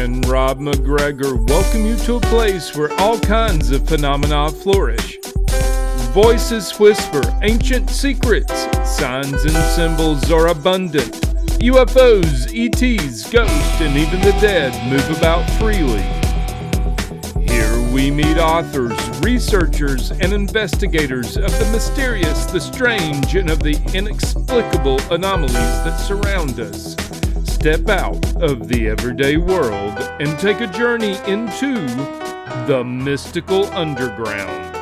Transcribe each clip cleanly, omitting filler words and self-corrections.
and Rob McGregor welcome you to a place where all kinds of phenomena flourish. Voices whisper ancient secrets, signs and symbols are abundant. UFOs, ETs, ghosts, and even the dead move about freely. Here we meet authors, researchers, and investigators of the mysterious, the strange, and of the inexplicable anomalies that surround us. Step out of the everyday world and take a journey into the mystical underground.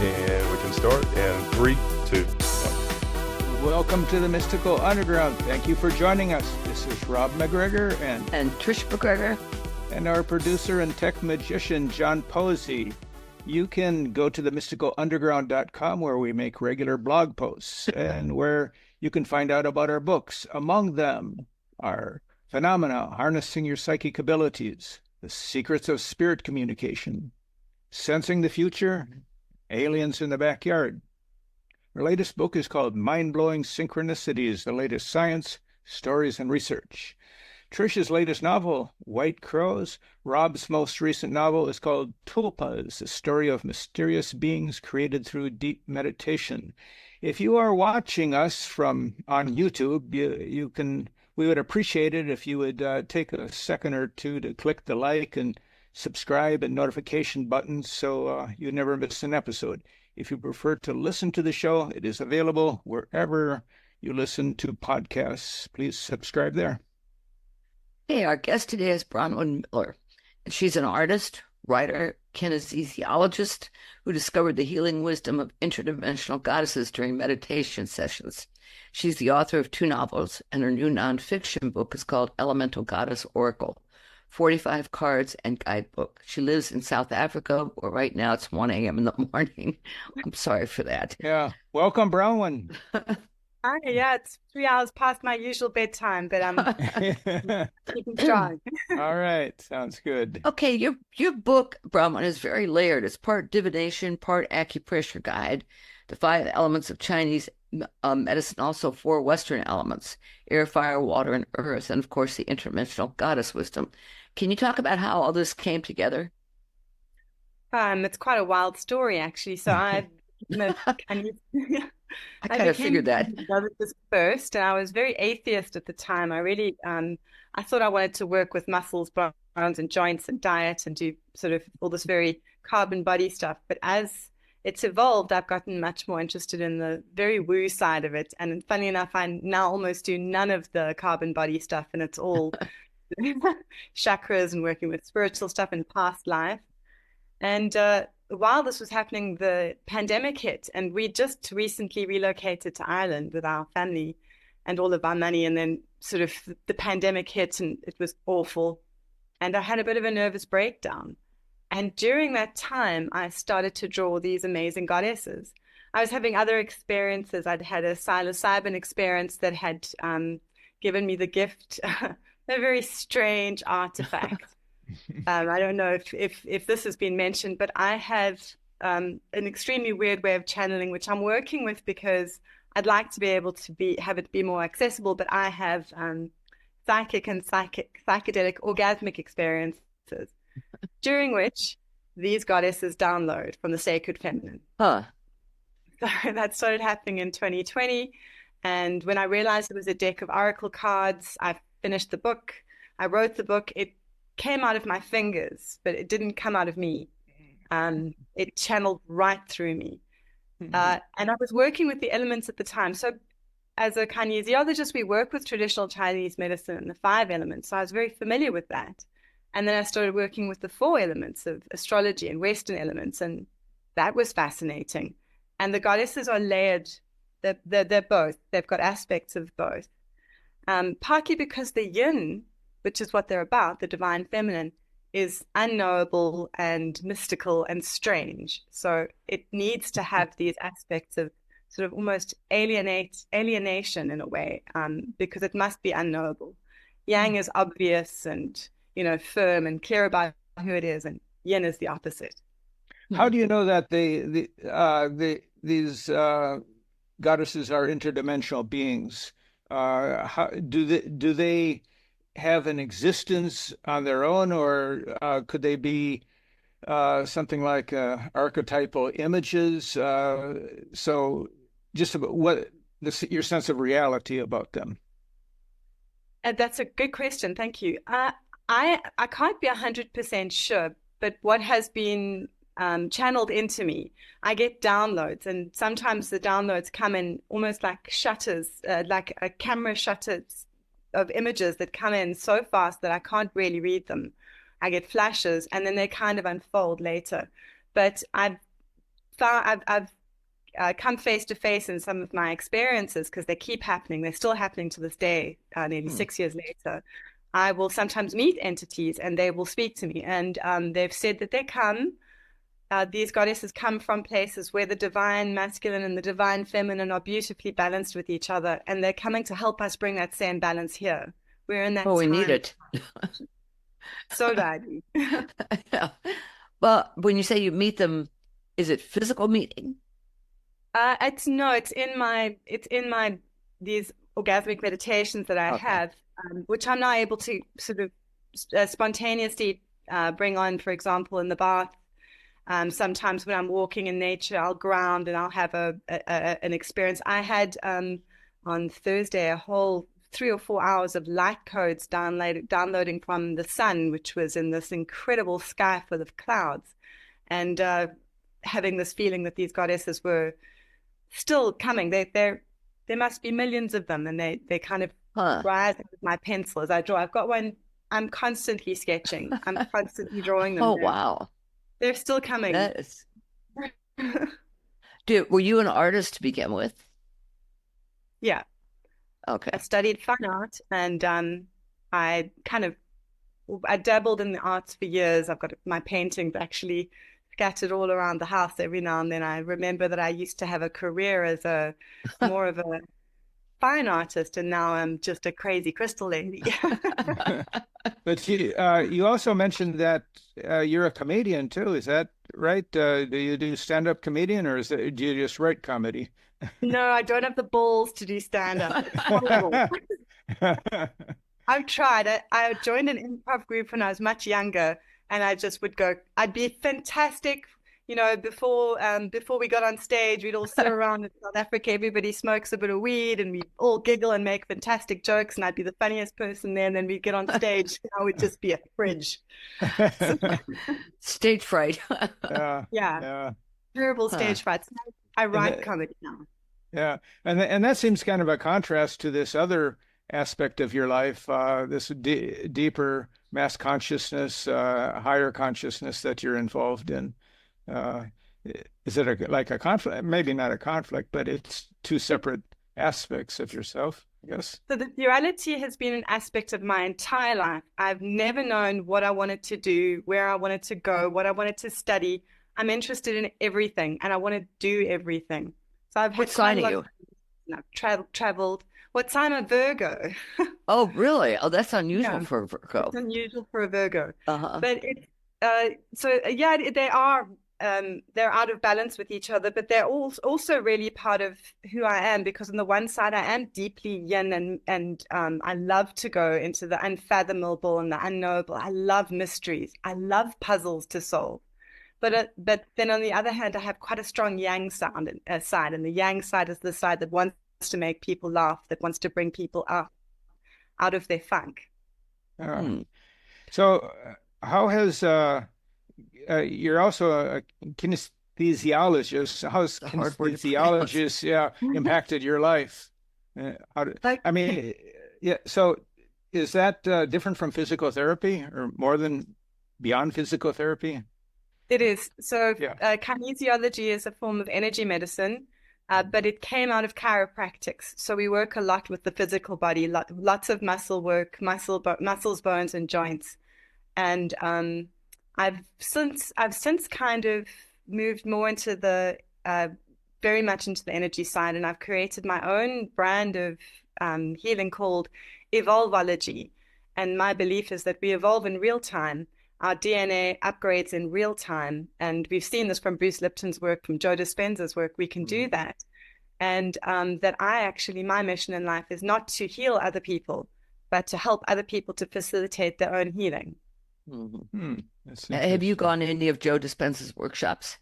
And we can start in 3, 2, 1. Welcome to the Mystical Underground. Thank you for joining us. This is Rob McGregor and Trish McGregor and our producer and tech magician, John Posey. You can go to themysticalunderground.com where we make regular blog posts and where you can find out about our books. Among them are Phenomena, Harnessing Your Psychic Abilities, The Secrets of Spirit Communication, Sensing the Future, Aliens in the Backyard. Her latest book is called Mind-Blowing Synchronicities, the Latest Science, Stories, and Research. Trish's latest novel, White Crows. Rob's most recent novel is called Tulpas, a story of mysterious beings created through deep meditation. If you are watching us on YouTube, we would appreciate it if you would take a second or two to click the like and subscribe and notification buttons so you never miss an episode. If you prefer to listen to the show, it is available wherever you listen to podcasts. Please subscribe there. Hey, our guest today is Bronwyn Millar, and she's an artist, writer, kinesiologist who discovered the healing wisdom of interdimensional goddesses during meditation sessions. She's the author of 2 novels, and her new nonfiction book is called Elemental Goddess Oracle, 45 Cards and Guidebook. She lives in South Africa, where right now it's 1 a.m. in the morning. I'm sorry for that. Yeah. Welcome, Bronwyn. Hi, yeah, it's 3 hours past my usual bedtime, but I'm keeping strong. All right. Sounds good. Okay, your book, Bronwyn, is very layered. It's part divination, part acupressure guide, the 5 elements of Chinese medicine, also 4 Western elements, air, fire, water, and earth, and of course the interdimensional goddess wisdom. Can you talk about how all this came together? It's quite a wild story, actually. So I kind of figured that. This first, and I was very atheist at the time. I really, I thought I wanted to work with muscles, bones, and joints, and diet, and do sort of all this very carbon body stuff. But as it's evolved, I've gotten much more interested in the very woo side of it. And funny enough, I now almost do none of the carbon body stuff, and it's all chakras and working with spiritual stuff in past life. And while this was happening, the pandemic hit, and we just recently relocated to Ireland with our family and all of our money. And then sort of the pandemic hit, and it was awful. And I had a bit of a nervous breakdown. And during that time, I started to draw these amazing goddesses. I was having other experiences. I'd had a psilocybin experience that had given me the gift, a very strange artifact. I don't know if this has been mentioned, but I have an extremely weird way of channeling, which I'm working with because I'd like to be able to have it be more accessible. But I have psychedelic orgasmic experiences, during which these goddesses download from the sacred feminine. Huh. So that started happening in 2020. And when I realized it was a deck of oracle cards, I finished the book. I wrote the book. It came out of my fingers, but it didn't come out of me. It channeled right through me. And I was working with the elements at the time. So as a kinesiologist, we work with traditional Chinese medicine and the 5 elements. So I was very familiar with that. And then I started working with the 4 elements of astrology and Western elements. And that was fascinating. And the goddesses are layered. They're both. They've got aspects of both. Partly because the yin, which is what they're about, the divine feminine, is unknowable and mystical and strange. So it needs to have these aspects of sort of almost alienation in a way, because it must be unknowable. Yang is obvious and, firm and clear about who it is, and yin is the opposite. How do you know that these goddesses are interdimensional beings? How do they have an existence on their own, or could they be something like archetypal images? So just about your sense of reality about them. That's a good question. Thank you. I can't be 100% sure, but what has been channeled into me, I get downloads, and sometimes the downloads come in almost like shutters, like a camera shutters of images that come in so fast that I can't really read them. I get flashes, and then they kind of unfold later. But I've come face to face in some of my experiences, because they keep happening. They're still happening to this day, nearly 6 years later. I will sometimes meet entities, and they will speak to me, and they've said that they come. These goddesses come from places where the divine masculine and the divine feminine are beautifully balanced with each other, and they're coming to help us bring that same balance here. We're in that Oh, we time. need it. So badly. Yeah. Well, when you say you meet them, is it physical meeting? It's in my these orgasmic meditations that I have, which I'm now able to sort of spontaneously bring on, for example, in the bath. Sometimes when I'm walking in nature, I'll ground and I'll have an experience. I had on Thursday a whole 3 or 4 hours of light codes downloading from the sun, which was in this incredible sky full of clouds, and having this feeling that these goddesses were still coming. There must be millions of them, and they kind of rise with my pencil as I draw. I've got one. I'm constantly sketching. I'm constantly drawing them. Oh, wow. They're still coming. That is... Were you an artist to begin with? Yeah. Okay. I studied fine art, and I dabbled in the arts for years. I've got my paintings actually scattered all around the house every now and then. I remember that I used to have a career as more of a fine artist, and now I'm just a crazy crystal lady. But you also mentioned that you're a comedian too. Is that right? Do you do stand-up comedian, or do you just write comedy? No, I don't have the balls to do stand-up. It's horrible. I've tried. I joined an improv group when I was much younger, and I just would go, I'd be fantastic. Before we got on stage, we'd all sit around in South Africa. Everybody smokes a bit of weed, and we all giggle and make fantastic jokes, and I'd be the funniest person there. And then we'd get on stage, and I would just be a fridge. Stage fright. Yeah. Terrible stage fright. So I write comedy now. Yeah, and that seems kind of a contrast to this other aspect of your life, this deeper mass consciousness, higher consciousness that you're involved in. Is it like a conflict? Maybe not a conflict, but it's two separate aspects of yourself, I guess. So the duality has been an aspect of my entire life. I've never known what I wanted to do, where I wanted to go, what I wanted to study. I'm interested in everything, and I want to do everything. So I've had What sign are you? I've traveled. What sign? A Virgo. Oh, really? Oh, that's unusual for a Virgo. It's unusual for a Virgo. But they're out of balance with each other, but they're also really part of who I am, because on the one side I am deeply yin, and I love to go into the unfathomable and the unknowable. I love mysteries. I love puzzles to solve. But then on the other hand, I have quite a strong yang side, and the yang side is the side that wants to make people laugh, that wants to bring people out of their funk. So how has you're also a kinesiologist. How's kinesiologist impacted your life? So is that different from physical therapy, or more than beyond physical therapy? It is. So kinesiology is a form of energy medicine, but it came out of chiropractics. So we work a lot with the physical body, lots of muscle work, muscles, bones, and joints. And I've since kind of moved more into the very much into the energy side, and I've created my own brand of healing called Evolveology. And my belief is that we evolve in real time. Our DNA upgrades in real time. And we've seen this from Bruce Lipton's work, from Joe Dispenza's work. We can do that. And that my mission in life is not to heal other people, but to help other people to facilitate their own healing. Have you gone to any of Joe Dispenza's workshops?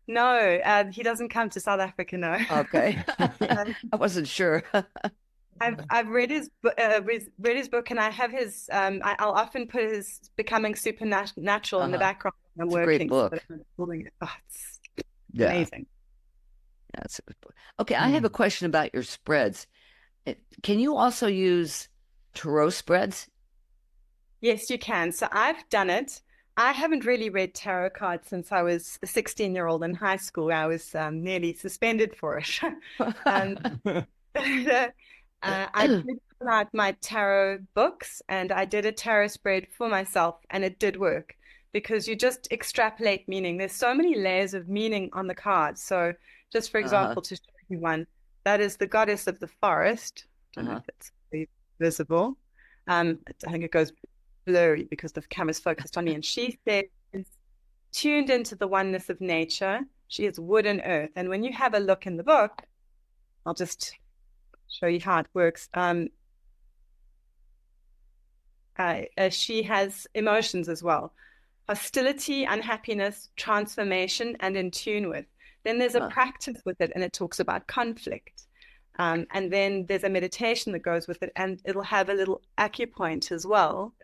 No, he doesn't come to South Africa, no. Okay. I wasn't sure. I've read his book, and I have his. I'll often put his Becoming Supernatural in the background when I'm working. A great book. It's Yeah. amazing. Yeah, that's a good book. Okay, I have a question about your spreads. Can you also use tarot spreads? Yes, you can. So I've done it. I haven't really read tarot cards since I was a 16-year-old in high school. I was nearly suspended for it. I did pull out my tarot books, and I did a tarot spread for myself, and it did work because you just extrapolate meaning. There's so many layers of meaning on the cards. So just for example, to show you one, that is the goddess of the forest. I don't know if it's visible. I think it goes blurry because the camera's focused on me. And she says, tuned into the oneness of nature. She is wood and earth. And when you have a look in the book, I'll just show you how it works. She has emotions as well. Hostility, unhappiness, transformation, and in tune with. Then there's a practice with it, and it talks about conflict. And then there's a meditation that goes with it, and it'll have a little acupoint as well.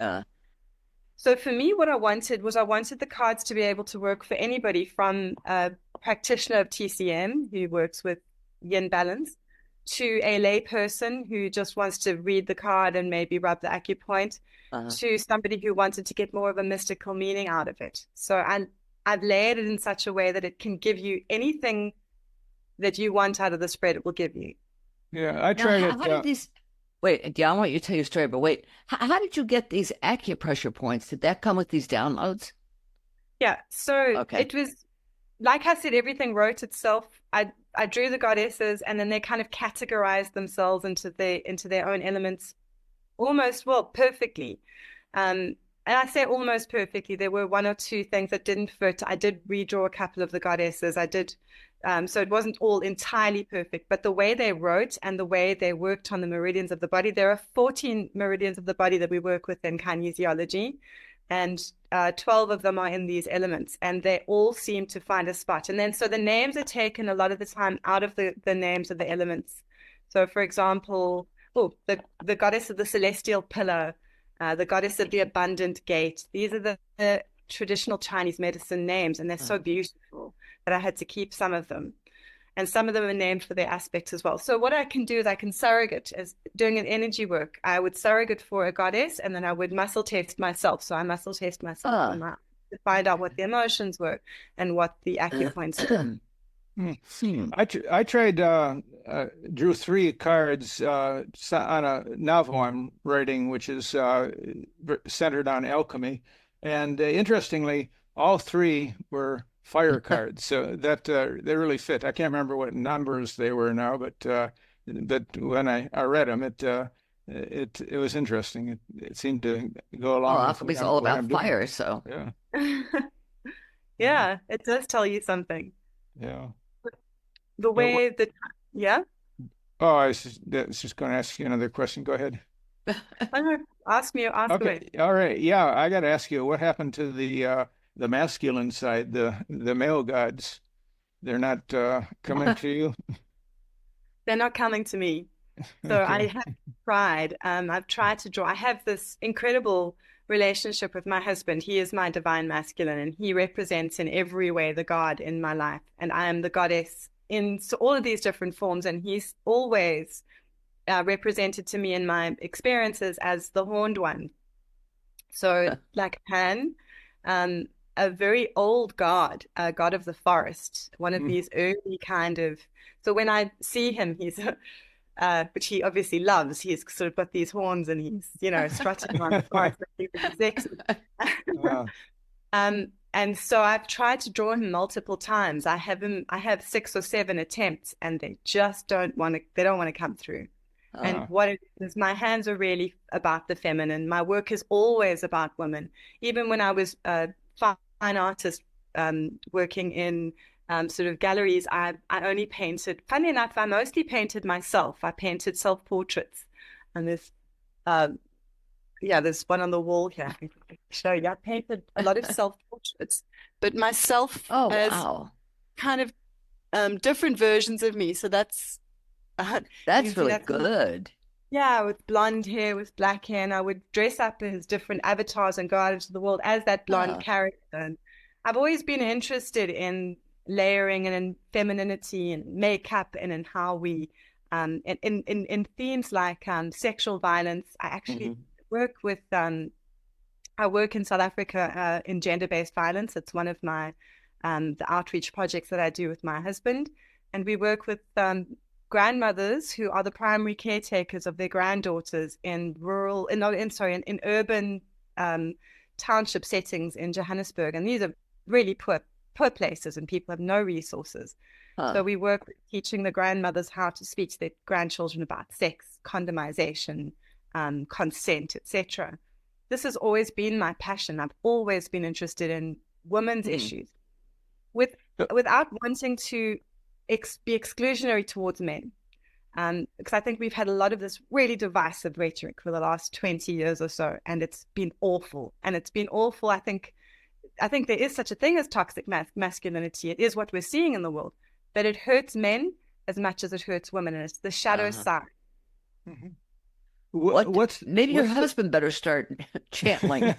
So for me, what I wanted the cards to be able to work for anybody, from a practitioner of TCM who works with yin balance to a lay person who just wants to read the card and maybe rub the acupoint, to somebody who wanted to get more of a mystical meaning out of it. So I've layered it in such a way that it can give you anything that you want out of the spread, it will give you. Yeah, I tried it. How did these... Wait, I want you to tell your story, but wait, how did you get these acupressure points? Did that come with these downloads? Yeah, so it was, like I said, everything wrote itself. I drew the goddesses, and then they kind of categorized themselves into their own elements, almost, well, perfectly. And I say almost perfectly. There were one or two things that didn't fit. I did redraw a couple of the goddesses. I did, so it wasn't all entirely perfect, but the way they wrote and the way they worked on the meridians of the body, there are 14 meridians of the body that we work with in kinesiology, and 12 of them are in these elements, and they all seem to find a spot. And then, so the names are taken a lot of the time out of the names of the elements. So for example, the goddess of the celestial pillar, the goddess of the abundant gate. These are the traditional Chinese medicine names, and they're so beautiful that I had to keep some of them. And some of them are named for their aspects as well. So what I can do is I can surrogate, as doing an energy work. I would surrogate for a goddess, and then I would muscle test myself. So I muscle test myself to find out what the emotions were and what the acupoints were. I tried, drew 3 cards on a novel I'm writing, which is centered on alchemy. And interestingly, all 3 were fire cards, so that they really fit. I can't remember what numbers they were now, but when I read them, it was interesting. It seemed to go along. Well, alchemy's all about fire, so yeah. Yeah, it does tell you something. Yeah. The way that, yeah. Oh, I was just going to ask you another question. Go ahead. Ask me. Okay. All right. Yeah, I got to ask you, what happened to the masculine side, the male gods? They're not coming to you? They're not coming to me. So I have tried. I've tried to draw. I have this incredible relationship with my husband. He is my divine masculine, and he represents in every way the god in my life, and I am the goddess in all of these different forms, and he's always represented to me in my experiences as the horned one. So like Pan, a very old god, a god of the forest, one of these early kind of, so when I see him, he's which he obviously loves, he's sort of got these horns, and he's, strutting around the forest. And so I've tried to draw him multiple times. I have 6 or 7 attempts, and they just don't want to come through. And what it is, my hands are really about the feminine. My work is always about women. Even when I was a fine artist working in sort of galleries, I only painted, funny enough, I mostly painted myself. I painted self-portraits. And there's one on the wall here. I can show you. I painted a lot of self-portraits, but myself as kind of different versions of me. So that's really good. Yeah, with blonde hair, with black hair, and I would dress up as different avatars and go out into the world as that blonde character. And I've always been interested in layering and in femininity and makeup and in how we, in themes like sexual violence. I actually work with, I work in South Africa in gender-based violence. It's one of my the outreach projects that I do with my husband, and we work with grandmothers who are the primary caretakers of their granddaughters in urban township settings in Johannesburg. And these are really poor places, and people have no resources. So we work with teaching the grandmothers how to speak to their grandchildren about sex, condomization, consent, etc. This has always been my passion. I've always been interested in women's issues without wanting to be exclusionary towards men, because I think we've had a lot of this really divisive rhetoric for the last 20 years or so, and it's been awful. I think there is such a thing as toxic masculinity. It is what we're seeing in the world, but it hurts men as much as it hurts women, and it's the shadow side. Maybe your husband better start channeling.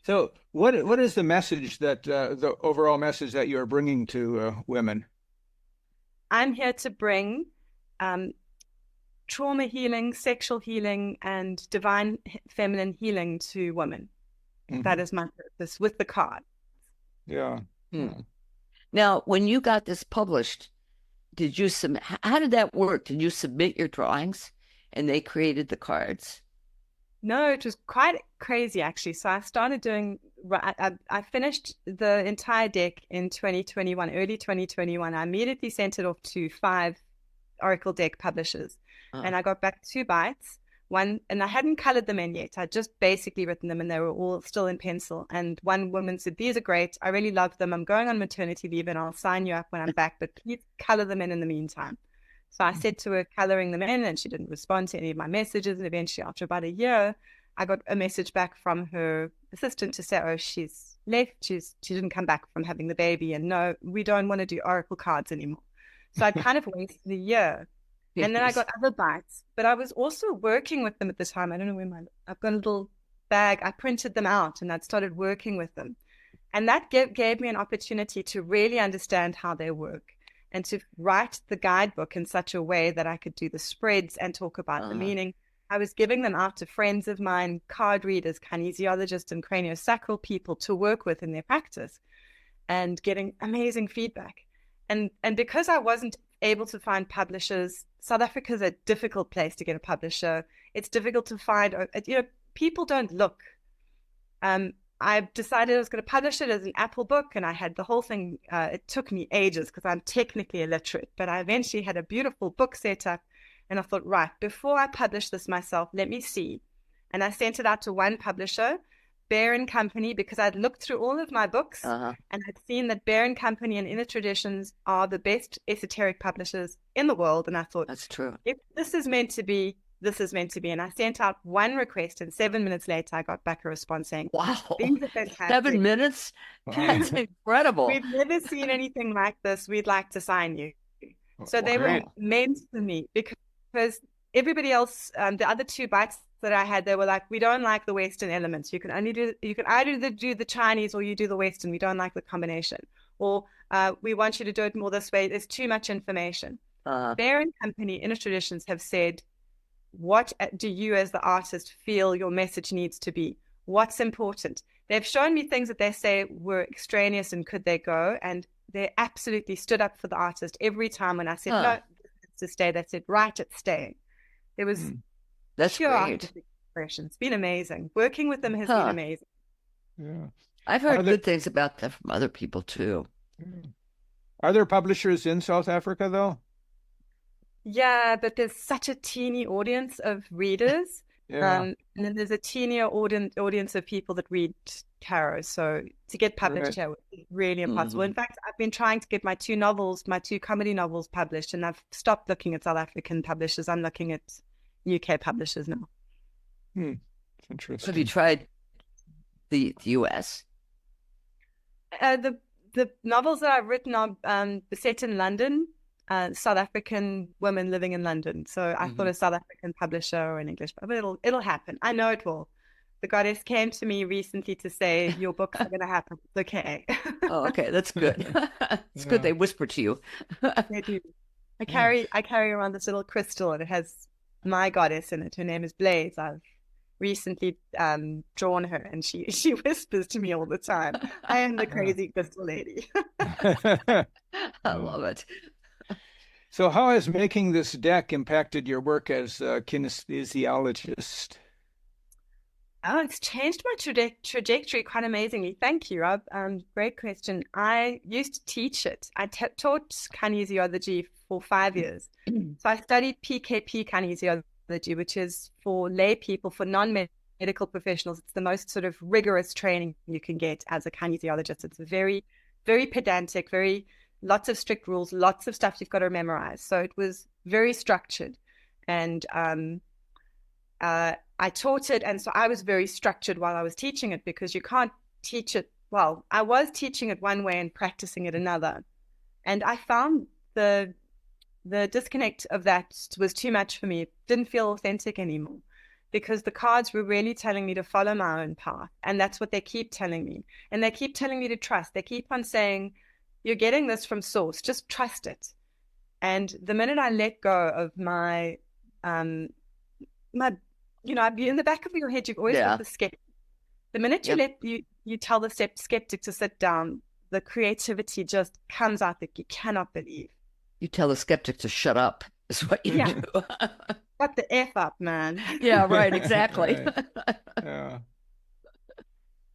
So what is the message that the overall message that you're bringing to women? I'm here to bring trauma healing, sexual healing, and divine feminine healing to women. That is my purpose with the card. Yeah. Now, when you got this published, how did that work? Did you submit your drawings and they created the cards? No, it was quite crazy, actually. So I started doing, I finished the entire deck in 2021, early 2021. I immediately sent it off to 5 Oracle deck publishers. And I got back 2 bites. One, and I hadn't colored them in yet. I'd just basically written them, and they were all still in pencil. And one woman said, "These are great. I really love them. I'm going on maternity leave, and I'll sign you up when I'm back, but please color them in the meantime." So I said to her, coloring them in, and she didn't respond to any of my messages. And eventually, after about a year, I got a message back from her assistant to say, "Oh, she's left. She didn't come back from having the baby. And no, we don't want to do Oracle cards anymore." So I kind of wasted a year. And then I got other bites, but I was also working with them at the time. I don't know where I've got a little bag. I printed them out and I'd started working with them. And that gave me an opportunity to really understand how they work and to write the guidebook in such a way that I could do the spreads and talk about the meaning. I was giving them out to friends of mine, card readers, kinesiologists, and craniosacral people to work with in their practice, and getting amazing feedback. And because I wasn't able to find publishers, South Africa is a difficult place to get a publisher. It's difficult to find, people don't look. I decided I was going to publish it as an Apple book, and I had the whole thing. It took me ages because I'm technically illiterate, but I eventually had a beautiful book set up, and I thought, right, before I publish this myself, let me see. And I sent it out to one publisher, Bear & Company, because I'd looked through all of my books and I'd seen that Bear & Company and Inner Traditions are the best esoteric publishers in the world. And I thought, that's true. If this is meant to be, this is meant to be. And I sent out one request, and 7 minutes later, I got back a response saying, "Wow, these are fantastic. 7 minutes? That's incredible. We've never seen anything like this. We'd like to sign you." So they were meant for me, because everybody else, the other 2 bites that I had, they were like, "We don't like the Western elements. You can either do the Chinese or you do the Western. We don't like the combination. Or we want you to do it more this way. There's too much information." Bear & Company, Inner Traditions have said, what do you as the artist feel your message needs to be? What's important? They've shown me things that they say were extraneous and could they go? And they absolutely stood up for the artist every time when I said, "No, it's to stay." They said, "Right, it's staying." There was that's pure great. artistic expression. It's been amazing. Working with them has been amazing. Yeah. I've heard good things about that from other people too. Are there publishers in South Africa though? Yeah, but there's such a teeny audience of readers. Yeah, And then there's a teenier audience of people that read tarot. So to get published right. here is really impossible. In Mhm. fact, I've been trying to get my two comedy novels published, and I've stopped looking at South African publishers. I'm looking at UK publishers now. Hmm. Have you Interesting. tried the US? The novels that I've written are set in London, South African women living in London. So I thought Mhm. a South African publisher or an English, but it'll happen. I know it will. The goddess came to me recently to say your books are going to happen. It's okay. Oh, okay, that's good. It's good Yeah, they whisper to you. They do. yeah. I carry around this little crystal, and it has my goddess in it. Her name is Blaze. I've recently drawn her, and she whispers to me all the time. I am the crazy crystal lady. I Yeah. love it. So, how has making this deck impacted your work as a kinesiologist? Oh, it's changed my trajectory quite amazingly. Thank you, Rob. Great question. I used to teach it. I taught kinesiology for 5 years. So I studied PKP kinesiology, which is for lay people, for non-medical professionals. It's the most sort of rigorous training you can get as a kinesiologist. It's very, very pedantic, lots of strict rules, lots of stuff you've got to memorize. So it was very structured. And I taught it, and so I was very structured while I was teaching it, because you can't teach it. Well, I was teaching it one way and practicing it another, and I found the disconnect of that was too much for me. It didn't feel authentic anymore, because the cards were really telling me to follow my own path, and that's what they keep telling me. And they keep telling me to trust. They keep on saying, "You're getting this from source. Just trust it." And the minute I let go of my in the back of your head, you've always Yeah. got the skeptic. The minute you Yep. you tell the skeptic to sit down, the creativity just comes out that you cannot believe. You tell the skeptic to shut up, is what you Yeah. do. Shut the F up, man. Yeah, right, exactly. Right. Yeah.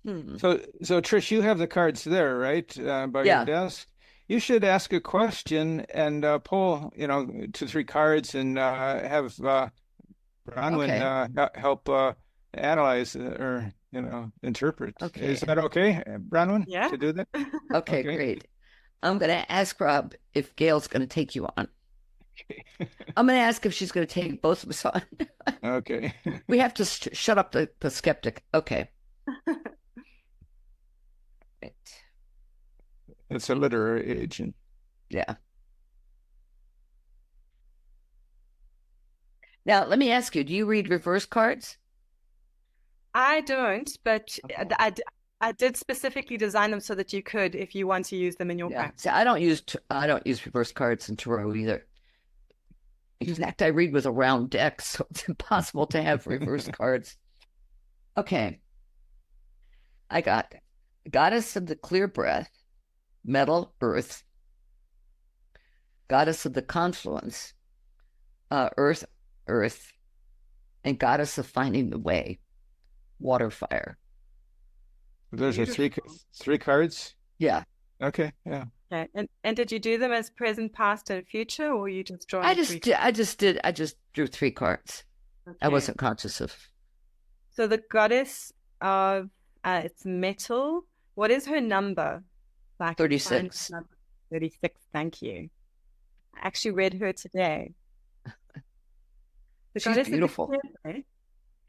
Hmm. So, Trish, you have the cards there, right, by your Yeah. desk. You should ask a question and pull, 2, 3 cards and have Bronwyn Okay. help analyze or interpret. Okay. Is that okay, Bronwyn, Yeah. to do that? Okay, Okay. great. I'm going to ask Rob if Gail's going to take you on. I'm going to ask if she's going to take both of us on. Okay. We have to shut up the skeptic. Okay. Right. It's a literary agent. Yeah. Now, let me ask you, do you read reverse cards? I don't, but I did specifically design them so that you could, if you want to use them in your Yeah. practice. See, I don't use reverse cards in tarot either. In fact, I read with a round deck, so it's impossible to have reverse cards. Okay. I got Goddess of the Clear Breath, Metal, Earth, Goddess of the Confluence, Earth, and Goddess of Finding the Way, Water, Fire. Those are Beautiful. three cards. Yeah. Okay. Yeah. Okay. And did you do them as present, past, and future, or you just drawing I three? just drew 3 cards. I Okay. wasn't conscious of. So the goddess of it's metal. What is her number? Like 36. 36. Thank you. I actually read her today. The She's goddess of the beautiful. clear breath.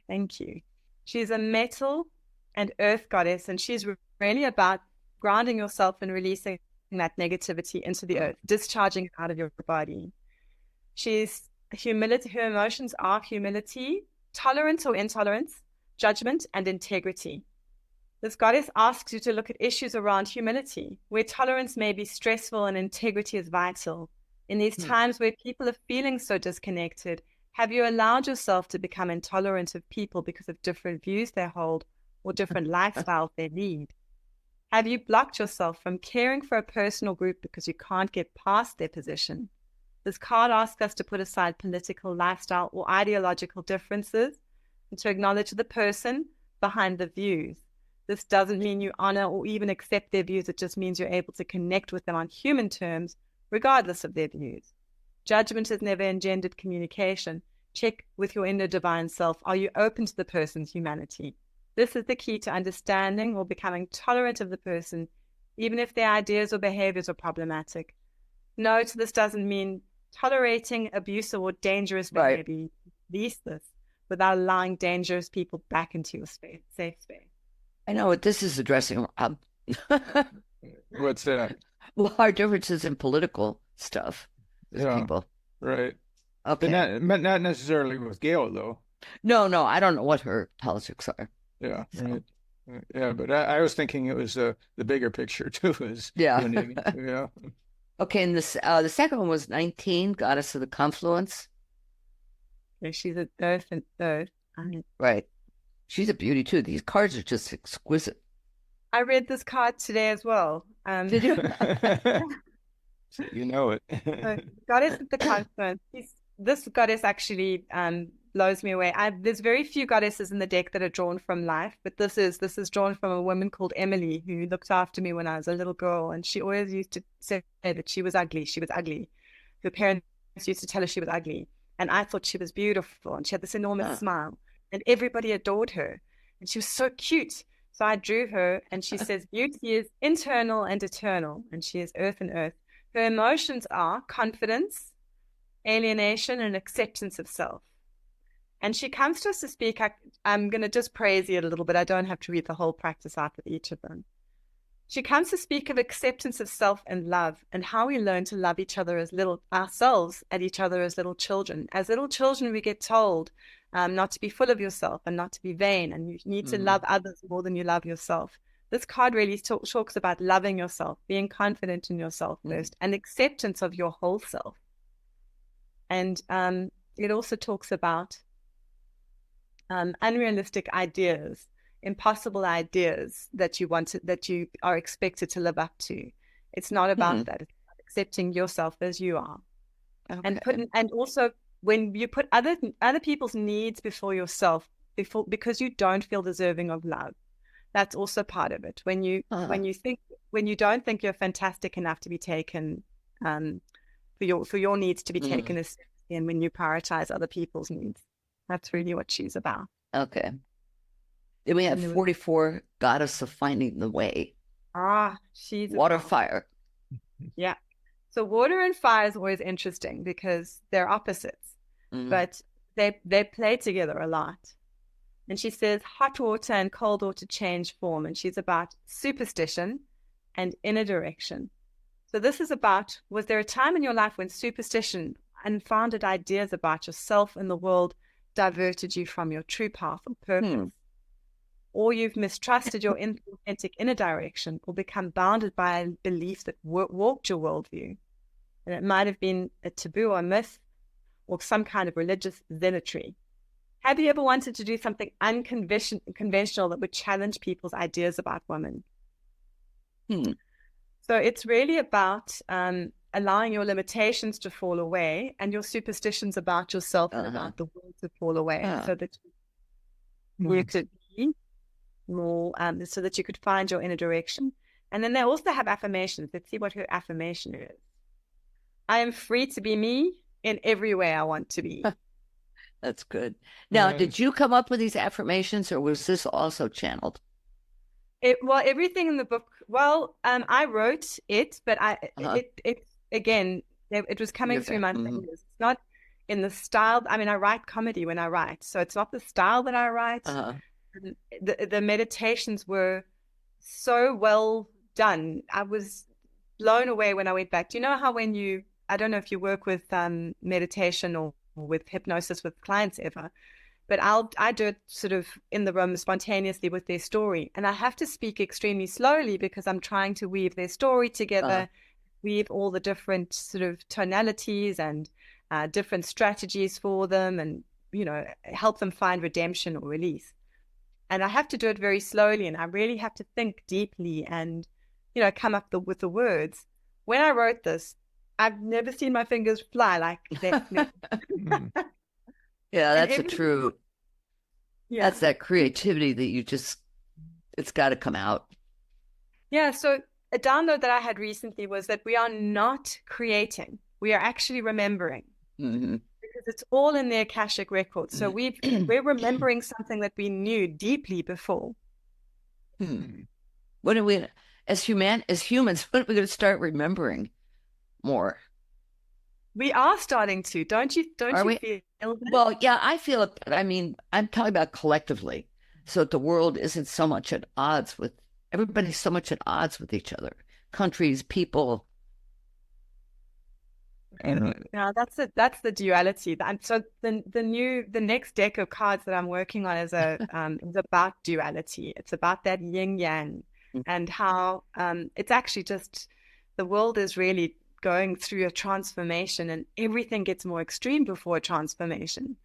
Thank you. She's a metal and earth goddess, and she's really about grounding yourself and releasing that negativity into the earth, discharging it out of your body. She's humility. Her emotions are humility, tolerance or intolerance, judgment, and integrity. This goddess asks you to look at issues around humility, where tolerance may be stressful and integrity is vital. In these times where people are feeling so disconnected, have you allowed yourself to become intolerant of people because of different views they hold or different lifestyles they lead? Have you blocked yourself from caring for a person or group because you can't get past their position? This card asks us to put aside political, lifestyle, or ideological differences and to acknowledge the person behind the views. This doesn't mean you honor or even accept their views. It just means you're able to connect with them on human terms, regardless of their views. Judgment has never engendered communication. Check with your inner divine self. Are you open to the person's humanity? This is the key to understanding or becoming tolerant of the person, even if their ideas or behaviors are problematic. Note, this doesn't mean tolerating abusive or dangerous behavior. Release this without allowing dangerous people back into your safe space. I know what this is addressing, Rob. What's that? Well, our differences in political stuff with Yeah. people. Right. Okay. But not necessarily with Gail, though. No, I don't know what her politics are. Yeah. So. Right. Yeah, but I was thinking it was the bigger picture too. Yeah. Okay, and this the second one was 19, Goddess of the Confluence. Yeah, she's an earth and earth. Right. She's a beauty too. These cards are just exquisite. I read this card today as well. Did you? So you know it. Goddess of the Confluence. This goddess actually blows me away. There's very few goddesses in the deck that are drawn from life, but this is drawn from a woman called Emily who looked after me when I was a little girl, and she always used to say that she was ugly. She was ugly. Her parents used to tell her she was ugly, and I thought she was beautiful, and she had this enormous smile, and everybody adored her, and she was so cute. So I drew her, and she says beauty is internal and eternal, and she is earth and earth. Her emotions are confidence, alienation, and acceptance of self. And she comes to us to speak. I'm going to just praise you a little bit. I don't have to read the whole practice out with each of them. She comes to speak of acceptance of self and love, and how we learn to love each other ourselves and each other as little children. As little children, we get told not to be full of yourself and not to be vain, and you need to love others more than you love yourself. This card really talks about loving yourself, being confident in yourself first, and acceptance of your whole self. And it also talks about unrealistic ideas, impossible ideas that you are expected to live up to. It's not about that. It's about accepting yourself as you are, and also when you put other people's needs before yourself, because you don't feel deserving of love. That's also part of it. When you don't think you're fantastic enough to be taken, for your needs to be taken as seriously, and when you prioritize other people's needs, that's really what she's about. Okay. Then we have 44, Goddess of Finding the Way. She's water, fire. Yeah. So water and fire is always interesting because they're opposites, but they play together a lot. And she says hot water and cold water change form, and she's about superstition and inner direction. So this is about, was there a time in your life when superstition, unfounded ideas about yourself and the world diverted you from your true path or purpose? Or you've mistrusted your authentic inner direction, or become bounded by a belief that warped your worldview. And it might have been a taboo or myth or some kind of religious zealotry. Have you ever wanted to do something unconventional that would challenge people's ideas about women? So it's really about allowing your limitations to fall away and your superstitions about yourself and about the world to fall away, so that you could be more, so that you could find your inner direction. And then they also have affirmations. Let's see what her affirmation is. I am free to be me in every way I want to be. That's good. Now, did you come up with these affirmations, or was this also channeled? Well, everything in the book. Well, I wrote it, but it was coming through my fingers. It's not in the style. I mean, I write comedy when I write, so it's not the style that I write. The meditations were so well done. I was blown away when I went back. Do you know how I don't know if you work with meditation or with hypnosis with clients ever, but I do it sort of in the room spontaneously with their story, and I have to speak extremely slowly because I'm trying to weave their story together, weave all the different sort of tonalities and different strategies for them, and help them find redemption or release. And I have to do it very slowly, and I really have to think deeply and come up with the words. When I wrote this, I've never seen my fingers fly like that. Yeah, that's that's that creativity that it's got to come out. Yeah. So a download that I had recently was that we are not creating. we are actually remembering. Mm-hmm. Because it's all in the Akashic record. So we're remembering something that we knew deeply before. When are we, as humans, when are we going to start remembering more? We are starting to, don't you feel that? Well, yeah, I feel it, but I mean, I'm talking about collectively. So that the world isn't so much at odds with everybody's so much at odds with each other. Countries, people. Yeah, that's the duality. And so the next deck of cards that I'm working on is about duality. It's about that yin yang and how it's actually just the world is really going through a transformation, and everything gets more extreme before a transformation.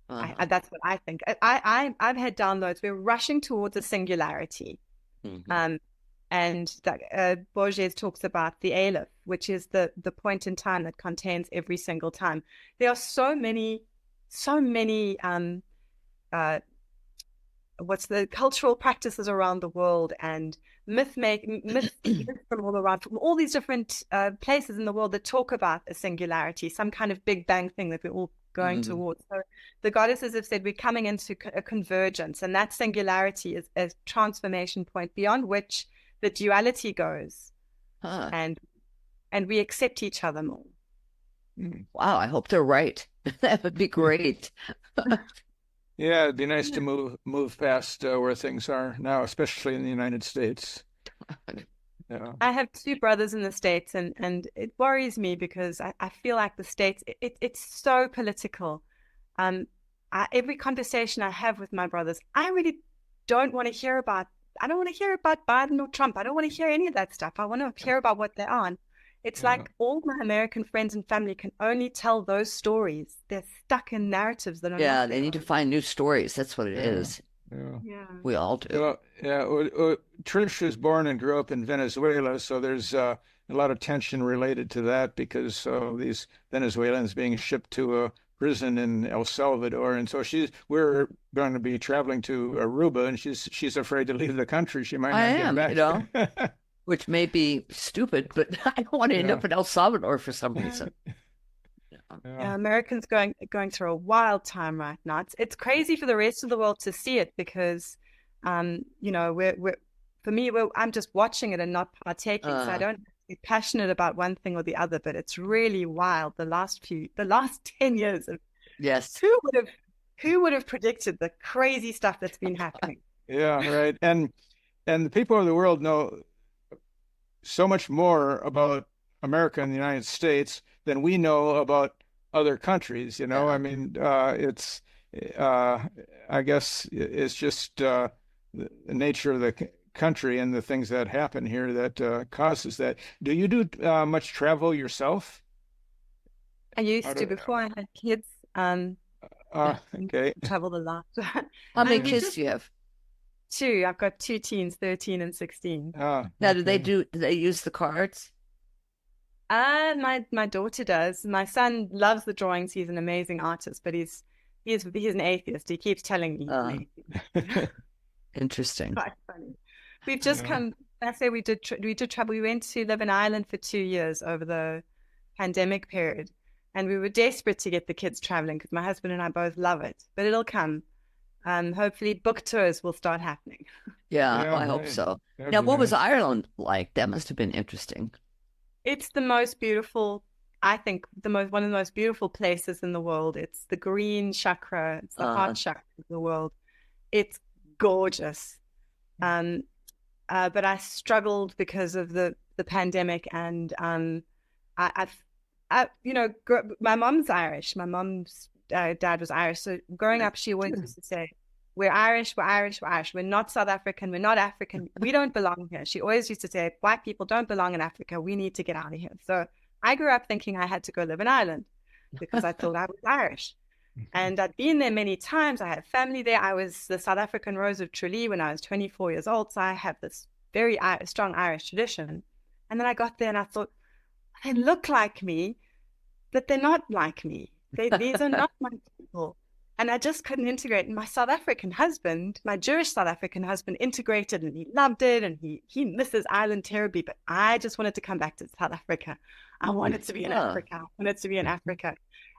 That's what I think. I've had downloads. We're rushing towards a singularity. And that Borges talks about the Aleph, which is the point in time that contains every single time. There are so many what's the cultural practices around the world and myths from all around, from all these different places in the world that talk about a singularity, some kind of big bang thing that we're all going towards. So the goddesses have said we're coming into a convergence, and that singularity is a transformation point beyond which the duality goes, and we accept each other more. Wow, I hope they're right. That would be great. Yeah, it'd be nice to move past where things are now, especially in the United States. Yeah. I have two brothers in the States, and it worries me because I feel like the States, it's so political. Every conversation I have with my brothers, I really don't want to hear about. I don't want to hear about Biden or Trump. I don't want to hear any of that stuff. I want to hear about what they're on. It's like all my American friends and family can only tell those stories. They're stuck in narratives that are Yeah, they need to find new stories. That's what it is. Yeah. We all do. Well, yeah. Trish was born and grew up in Venezuela, so there's a lot of tension related to that because these Venezuelans being shipped to a prison in El Salvador, and so we're going to be traveling to Aruba, and she's afraid to leave the country. She might not get back. Which may be stupid, but I don't want to end up in El Salvador for some reason. Yeah, Americans going through a wild time right now. It's crazy for the rest of the world to see it because, we're for me, I'm just watching it and not partaking. So I don't be passionate about one thing or the other, but it's really wild. The last 10 years of who would have predicted the crazy stuff that's been happening? Yeah, right. And the people of the world know so much more about America and the United States than we know about other countries. I mean, it's I guess it's just the nature of the country and the things that happen here that causes that. Do you do much travel yourself? I used to before I had kids. Okay. Traveled a lot. How many kids do you have? Two. I've got two teens, 13 and 16. Now, do they use the cards? My daughter does. My son loves the drawings. He's an amazing artist, but he's an atheist. He keeps telling me he's an atheist. Interesting. Quite funny. We've just come. I say we did travel. We went to live in Ireland for 2 years over the pandemic period, and we were desperate to get the kids traveling because my husband and I both love it. But it'll come. Hopefully book tours will start happening. Yeah, I hope so. Now, what was Ireland like? That must have been interesting. It's the most beautiful, I think, one of the most beautiful places in the world. It's the green chakra. It's the heart chakra of the world. It's gorgeous. But I struggled because of the pandemic, and my mom's Irish. My mom's dad was Irish. So growing up, she always used to say, we're Irish, we're Irish, we're Irish. We're not South African, we're not African. We don't belong here. She always used to say, white people don't belong in Africa. We need to get out of here. So I grew up thinking I had to go live in Ireland because I thought I was Irish. And I'd been there many times. I had family there. I was the South African Rose of Tralee when I was 24 years old. So I have this very strong Irish tradition. And then I got there and I thought, they look like me, but they're not like me. These are not my people. And I just couldn't integrate. And my South African husband, my Jewish South African husband, integrated, and he loved it, and he misses Ireland terribly. But I just wanted to come back to South Africa. I wanted to be in Africa. I wanted to be in Africa.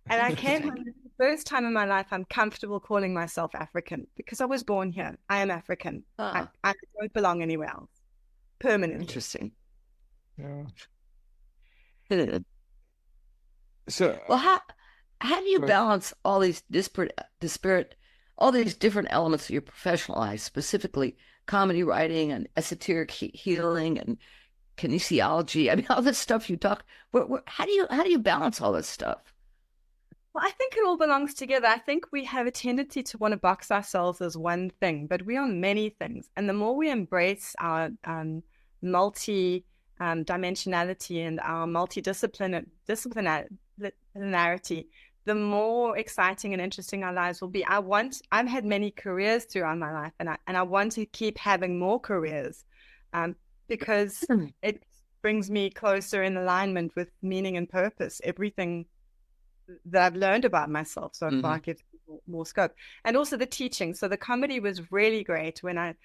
And I came home, the first time in my life I'm comfortable calling myself African, because I was born here. I am African. I don't belong anywhere else. Permanently. Interesting. Yeah. So, well, how do you balance all these disparate, all these different elements of your professional life, specifically comedy writing and esoteric healing and kinesiology? I mean, all this stuff you talk. How do you balance all this stuff? Well, I think it all belongs together. I think we have a tendency to want to box ourselves as one thing, but we are many things. And the more we embrace our multi-dimensionality and our multidisciplinarity, the more exciting and interesting our lives will be. I've had many careers throughout my life, and I want to keep having more careers, because it brings me closer in alignment with meaning and purpose. Everything that I've learned about myself so far gives more scope, and also the teaching. So the comedy was really great. When I'm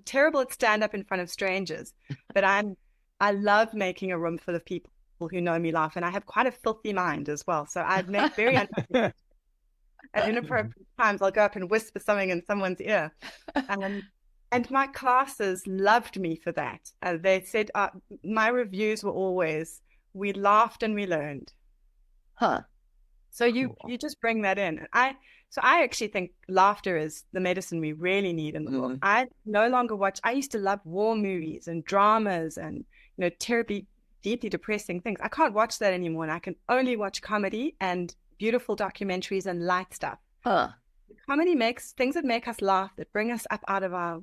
terrible at stand up in front of strangers, but I love making a room full of people who know me laugh, and I have quite a filthy mind as well. So I'd make very at inappropriate times. I'll go up and whisper something in someone's ear, and my classes loved me for that. They said my reviews were always, "We laughed and we learned." So you just bring that in. So I actually think laughter is the medicine we really need in the world. I no longer watch. I used to love war movies and dramas and terribly, deeply depressing things. I can't watch that anymore, and I can only watch comedy and beautiful documentaries and light stuff. Comedy makes things that make us laugh, that bring us up out of our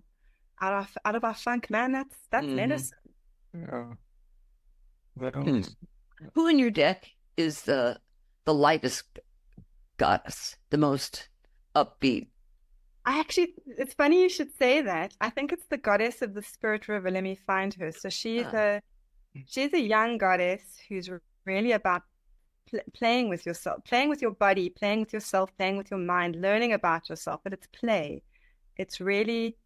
funk. Man, that's medicine. Yeah. Who in your deck is the lightest goddess, the most upbeat? It's funny you should say that. I think it's the goddess of the spirit river. Let me find her. So she's a young goddess who's really about playing with yourself, playing with your body, playing with yourself, playing with your mind, learning about yourself. But it's play. It's really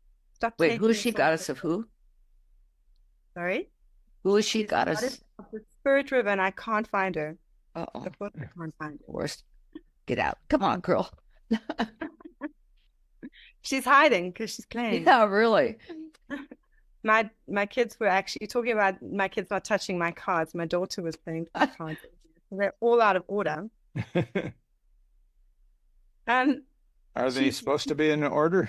Wait, who is she goddess of who? Sorry? Who is she goddess? Of the spirit river, and I can't find her. Uh-oh. I can't find her. Worst. Get out. Come on, girl. She's hiding because she's playing. Yeah, really. My kids were actually talking about my kids not touching my cards. My daughter was playing my cards. They're all out of order. Are they supposed to be in order?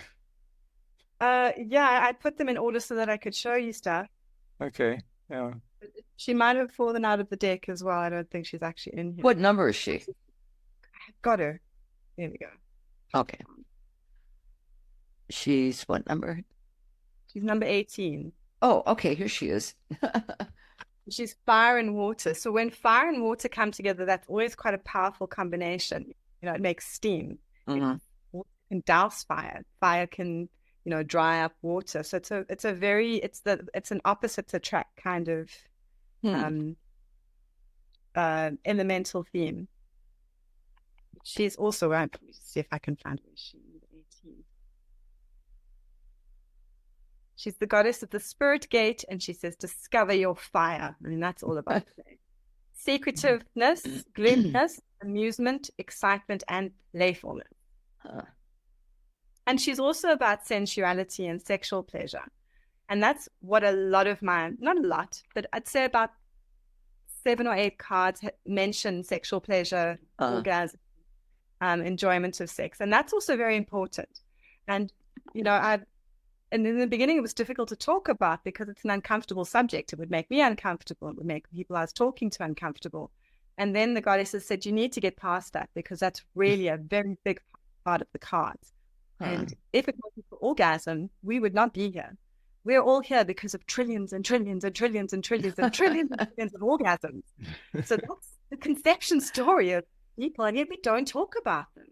Yeah, I put them in order so that I could show you stuff. Okay. Yeah. She might have fallen out of the deck as well. I don't think she's actually in here. What number is she? I've got her. There we go. Okay. She's what number? She's number 18. Oh, okay. Here she is. She's fire and water. So when fire and water come together, that's always quite a powerful combination. It makes steam. Water can douse fire. Fire can, dry up water. So it's an opposites attract kind of elemental theme. She's also, let me see if I can find her. She's 18. She's the goddess of the spirit gate, and she says, discover your fire. I mean, that's all about today. Secretiveness, glibness, amusement, excitement, and playfulness. And she's also about sensuality and sexual pleasure. And that's what a lot of mine, not a lot, but I'd say about 7 or 8 cards mention sexual pleasure, orgasm, enjoyment of sex. And that's also very important. And, and in the beginning, it was difficult to talk about because it's an uncomfortable subject. It would make me uncomfortable. It would make people I was talking to uncomfortable. And then the goddesses said, you need to get past that because that's really a very big part of the cards. And if it wasn't for orgasm, we would not be here. We're all here because of trillions and trillions and trillions and trillions and trillions and trillions of orgasms. So that's the conception story of people, and yet we don't talk about them.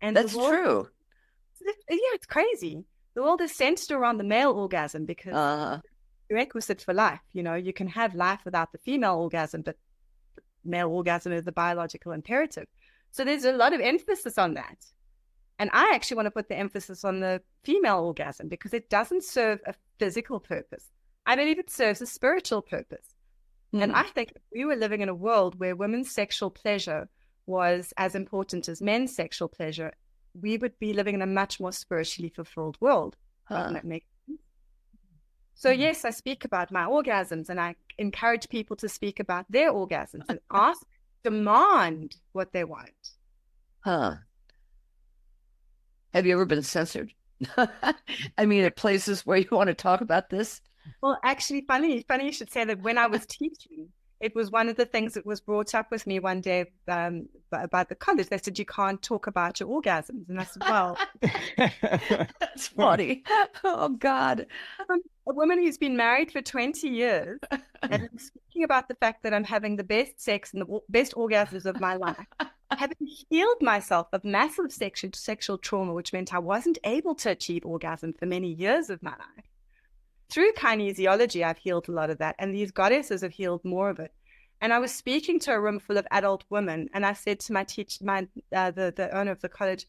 And that's true. Yeah, it's crazy. The world is centered around the male orgasm because it's requisite for life. You can have life without the female orgasm, but the male orgasm is the biological imperative. So there's a lot of emphasis on that. And I actually want to put the emphasis on the female orgasm because it doesn't serve a physical purpose. I believe it serves a spiritual purpose. And I think if we were living in a world where women's sexual pleasure was as important as men's sexual pleasure, we would be living in a much more spiritually fulfilled world. Doesn't that make sense? So yes, I speak about my orgasms, and I encourage people to speak about their orgasms and ask, demand what they want. Have you ever been censored? I mean, at places where you want to talk about this? Well, actually, funny you should say that. When I was teaching, it was one of the things that was brought up with me one day about the college. They said, you can't talk about your orgasms. And I said, well. That's funny. Oh, God. A woman who's been married for 20 years and I'm speaking about the fact that I'm having the best sex and the best orgasms of my life, having healed myself of massive sexual trauma, which meant I wasn't able to achieve orgasm for many years of my life. Through kinesiology, I've healed a lot of that, and these goddesses have healed more of it. And I was speaking to a room full of adult women, and I said to the owner of the college,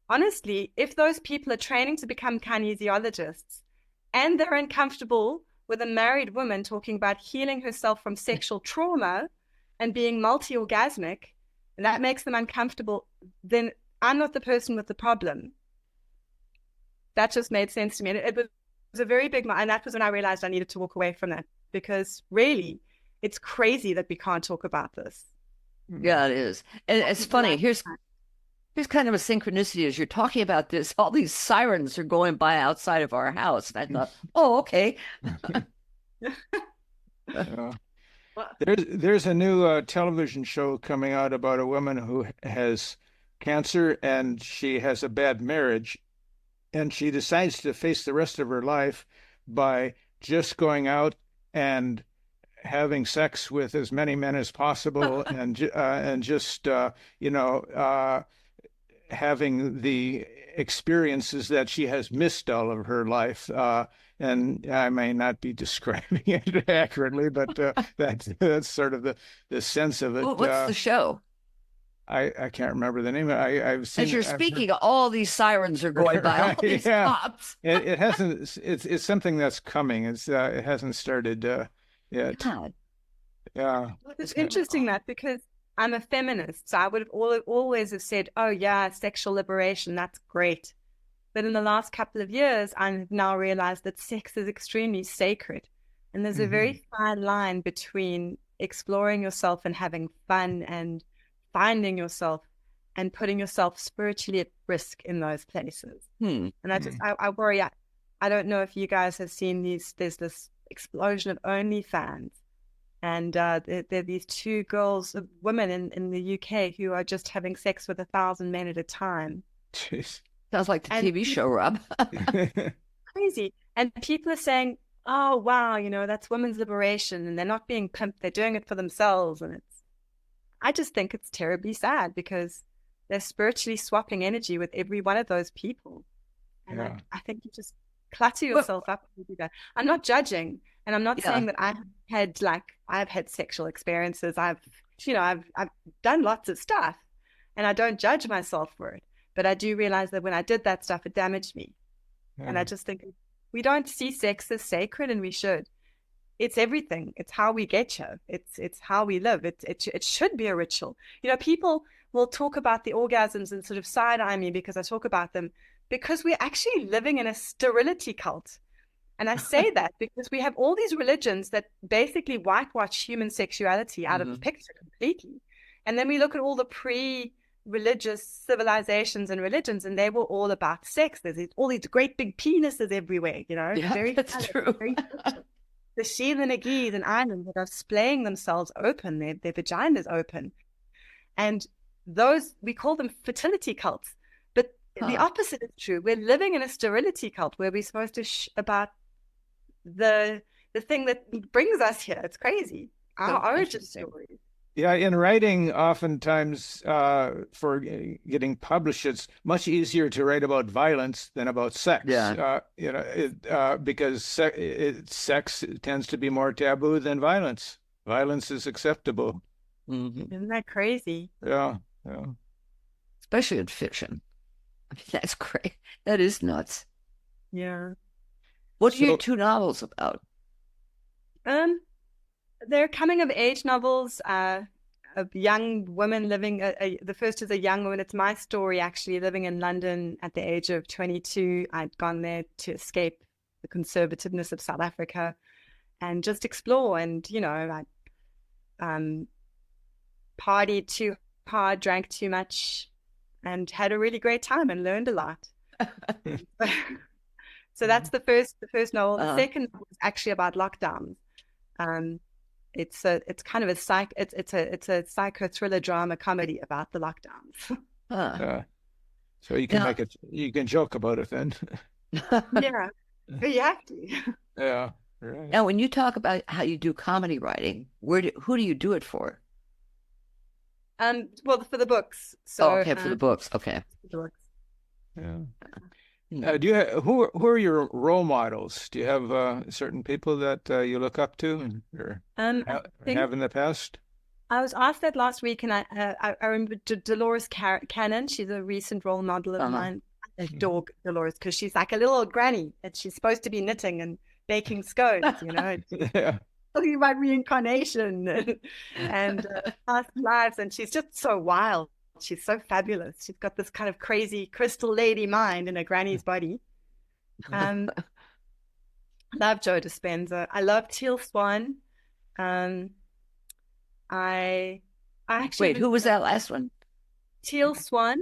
honestly, if those people are training to become kinesiologists and they're uncomfortable with a married woman talking about healing herself from sexual trauma and being multi-orgasmic, and that makes them uncomfortable, then I'm not the person with the problem. That just made sense to me. And it was a very big, and that was when I realized I needed to walk away from that, because really it's crazy that we can't talk about this. Yeah, it is. And it's funny. Here's kind of a synchronicity as you're talking about this. All these sirens are going by outside of our house. And I thought, oh, okay. There's a new television show coming out about a woman who has cancer and she has a bad marriage. And she decides to face the rest of her life by just going out and having sex with as many men as possible, and just having the experiences that she has missed all of her life. And I may not be describing it accurately, but that's sort of the sense of it. What's the show? I can't remember the name. I've seen. As you're speaking, all these sirens are going by. All these cops. It hasn't. It's something that's coming. It hasn't started yet. God. Yeah. It's interesting that, because I'm a feminist, so I would have always have said, "Oh yeah, sexual liberation, that's great." But in the last couple of years, I've now realized that sex is extremely sacred, and there's a very fine line between exploring yourself and having fun and finding yourself and putting yourself spiritually at risk in those places. And I worry. I don't know if you guys have seen these. There's this explosion of OnlyFans, and there are these two women in the UK who are just having sex with 1,000 men at a time. Jeez. Sounds like the TV show, Rob. Crazy. And people are saying, oh, wow, that's women's liberation, and they're not being pimped. They're doing it for themselves. And I just think it's terribly sad, because they're spiritually swapping energy with every one of those people. And I think you just clutter yourself up when you do that. I'm not judging, and I'm not saying that I've had sexual experiences. I've done lots of stuff, and I don't judge myself for it. But I do realize that when I did that stuff, it damaged me. And I just think we don't see sex as sacred, and we should. It's everything. It's how we get here. It's how we live. It should be a ritual. People will talk about the orgasms and sort of side-eye me because I talk about them, because we're actually living in a sterility cult. And I say that because we have all these religions that basically whitewash human sexuality out of the picture completely. And then we look at all the pre-religious civilizations and religions, and they were all about sex. There's all these great big penises everywhere, Yeah, that's true. The Sheila Nagis in Ireland that are splaying themselves open, their vaginas open. And those, we call them fertility cults. But the opposite is true. We're living in a sterility cult where we're supposed to about the thing that brings us here. It's crazy. Our origin story. Yeah, in writing, oftentimes for getting published, it's much easier to write about violence than about sex. Yeah. Because sex tends to be more taboo than violence. Violence is acceptable. Isn't that crazy? Yeah. especially in fiction. I mean, that's great. That is nuts. Yeah. What are your So, 2 novels about? They're coming of age novels, of young women living. The first is a young woman. It's my story, actually, living in London at the age of 22. I'd gone there to escape the conservativeness of South Africa and just explore. And, I partied too hard, drank too much, and had a really great time and learned a lot. So that's the first novel. The second novel is actually about lockdowns. It's kind of it's a psycho thriller drama comedy about the lockdowns. so you can you can joke about it then. Yeah, you have to. Yeah. Right. Now, when you talk about how you do comedy writing, who do you do it for? Well, for the books. So, okay, for the books. Okay. The books. Yeah. Do you who are your role models? Do you have certain people that you look up to or have in the past? I was asked that last week, and I remember Dolores Cannon. She's a recent role model of mine. I adore Dolores because she's like a little old granny, and she's supposed to be knitting and baking scones. Yeah. Talking about reincarnation and past lives, and she's just so wild. She's so fabulous. She's got this kind of crazy crystal lady mind in a granny's body. Love Joe Dispenza. I love Teal Swan. I actually Wait, who was that last one? Teal Swan.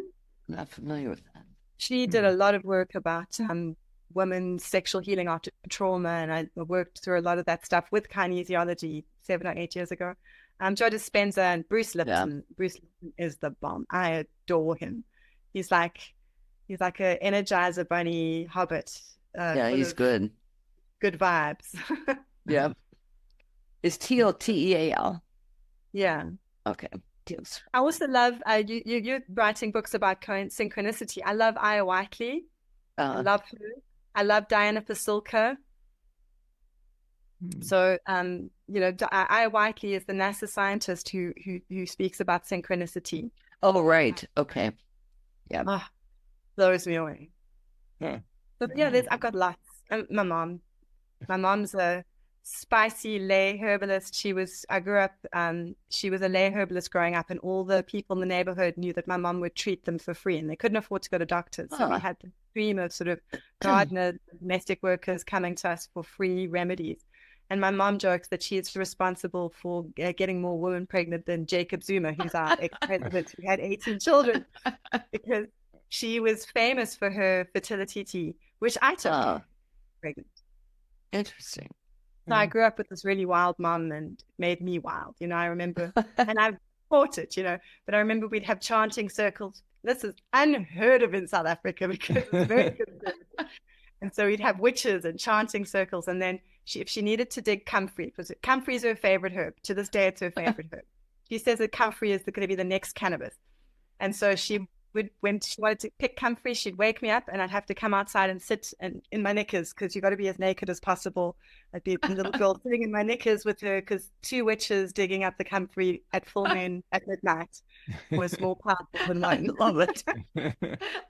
I'm not familiar with that. She did a lot of work about women's sexual healing after trauma, and I worked through a lot of that stuff with kinesiology 7 or 8 years ago. Joe Dispenza and Bruce Lipton. Yeah. Bruce Lipton is the bomb. I adore him. He's like a Energizer Bunny hobbit. Yeah, he's good. Good vibes. Yeah. Is Teal Teal? Yeah. Okay. Teals. I also love you're writing books about synchronicity. I love Aya Whiteley. I love her. I love Diana Pasulka. So, Aya Whiteley is the NASA scientist who speaks about synchronicity. Oh, right. Okay. Yeah. Blows me away. Yeah. But I've got lots. And my mom's a spicy lay herbalist. She was a lay herbalist growing up, and all the people in the neighborhood knew that my mom would treat them for free, and they couldn't afford to go to doctors. So we had the stream of sort of gardeners, domestic workers coming to us for free remedies. And my mom jokes that she is responsible for getting more women pregnant than Jacob Zuma, who's our ex-president, who had 18 children, because she was famous for her fertility tea, which I took pregnant. Interesting. So I grew up with this really wild mom, and it made me wild. I remember, and I fought it, but I remember we'd have chanting circles. This is unheard of in South Africa because it's very conservative. And so we'd have witches and chanting circles. And then if she needed to dig comfrey, because comfrey is her favorite herb. To this day, it's her favorite herb. She says that comfrey is going to be the next cannabis. And so when she wanted to pick comfrey, she'd wake me up, and I'd have to come outside and sit in my knickers, because you got to be as naked as possible. I'd be a little girl sitting in my knickers with her, because 2 witches digging up the comfrey at full moon at midnight was more powerful than one. I love it.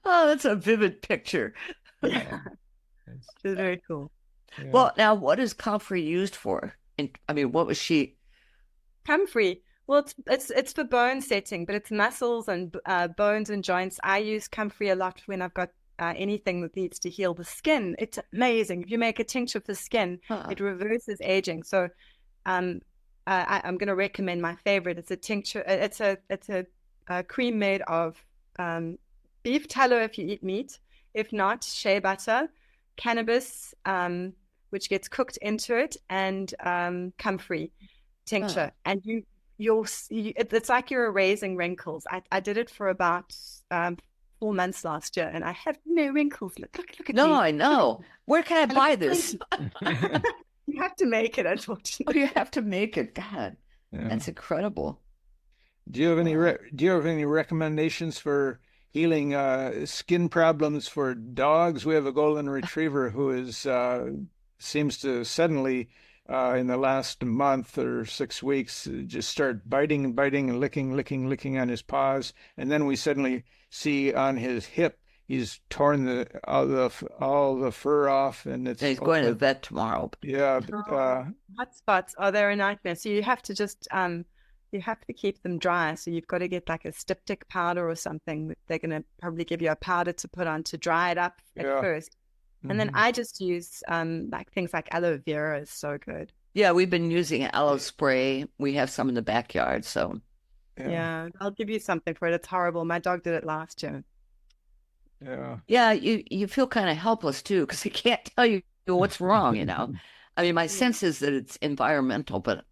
Oh, that's a vivid picture. Yeah. It was very cool. Yeah. Well, now, what is comfrey used for? What was she? Comfrey. Well, it's for bone setting, but it's muscles and bones and joints. I use comfrey a lot when I've got anything that needs to heal the skin. It's amazing. If you make a tincture for skin, it reverses aging. So I'm going to recommend my favorite. It's a tincture. It's a cream made of beef tallow if you eat meat. If not, shea butter, cannabis, which gets cooked into it, and comfrey tincture. And it's like you're erasing wrinkles. I did it for about 4 months last year, and I have no wrinkles. Look at me. No, I know. Where can I buy this? You have to make it, unfortunately. Oh, you have to make it. God, that's incredible. Do you have any recommendations for healing skin problems for dogs? We have a golden retriever who seems to suddenly in the last month or 6 weeks, just start biting and biting and licking on his paws, and then we suddenly see on his hip he's torn all the fur off, and it's And he's going to the vet tomorrow. yeah. Hot spots are they're a nightmare. So you have to just you have to keep them dry. So you've got to get like a styptic powder or something. They're going to probably give you a powder to put on to dry it up at first. And then I just use like things like aloe vera is so good. Yeah, we've been using aloe spray. We have some in the backyard, so Yeah, I'll give you something for it. It's horrible. My dog did it last year. Yeah, you feel kind of helpless too, because he can't tell you what's wrong, you know. I mean, my sense is that it's environmental, but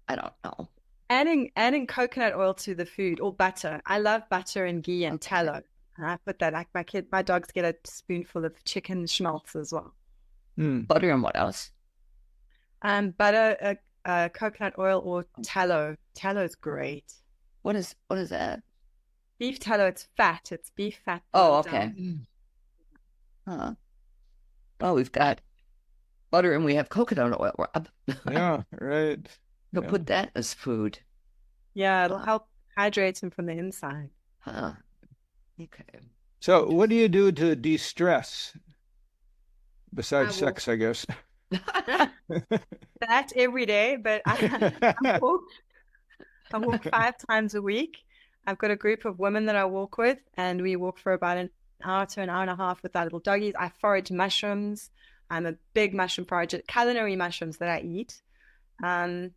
I don't know. Adding coconut oil to the food or butter. I love butter and ghee and tallow. And I put that, like my dogs get a spoonful of chicken schmaltz as well. Butter and what else? Butter, coconut oil or tallow. Tallow is great. What is that? Beef tallow, it's fat. It's beef fat. Oh, okay. Oh, we've got butter and we have coconut oil, Rob. Yeah, right. You'll put that as food. Yeah, it'll help hydrate him from the inside. Huh. Okay. So what do you do to de-stress? Besides sex, I guess. That every day, but I walk 5 times a week. I've got a group of women that I walk with, and we walk for about an hour to an hour and a half with our little doggies. I forage mushrooms. I'm a big mushroom forager, culinary mushrooms that I eat. And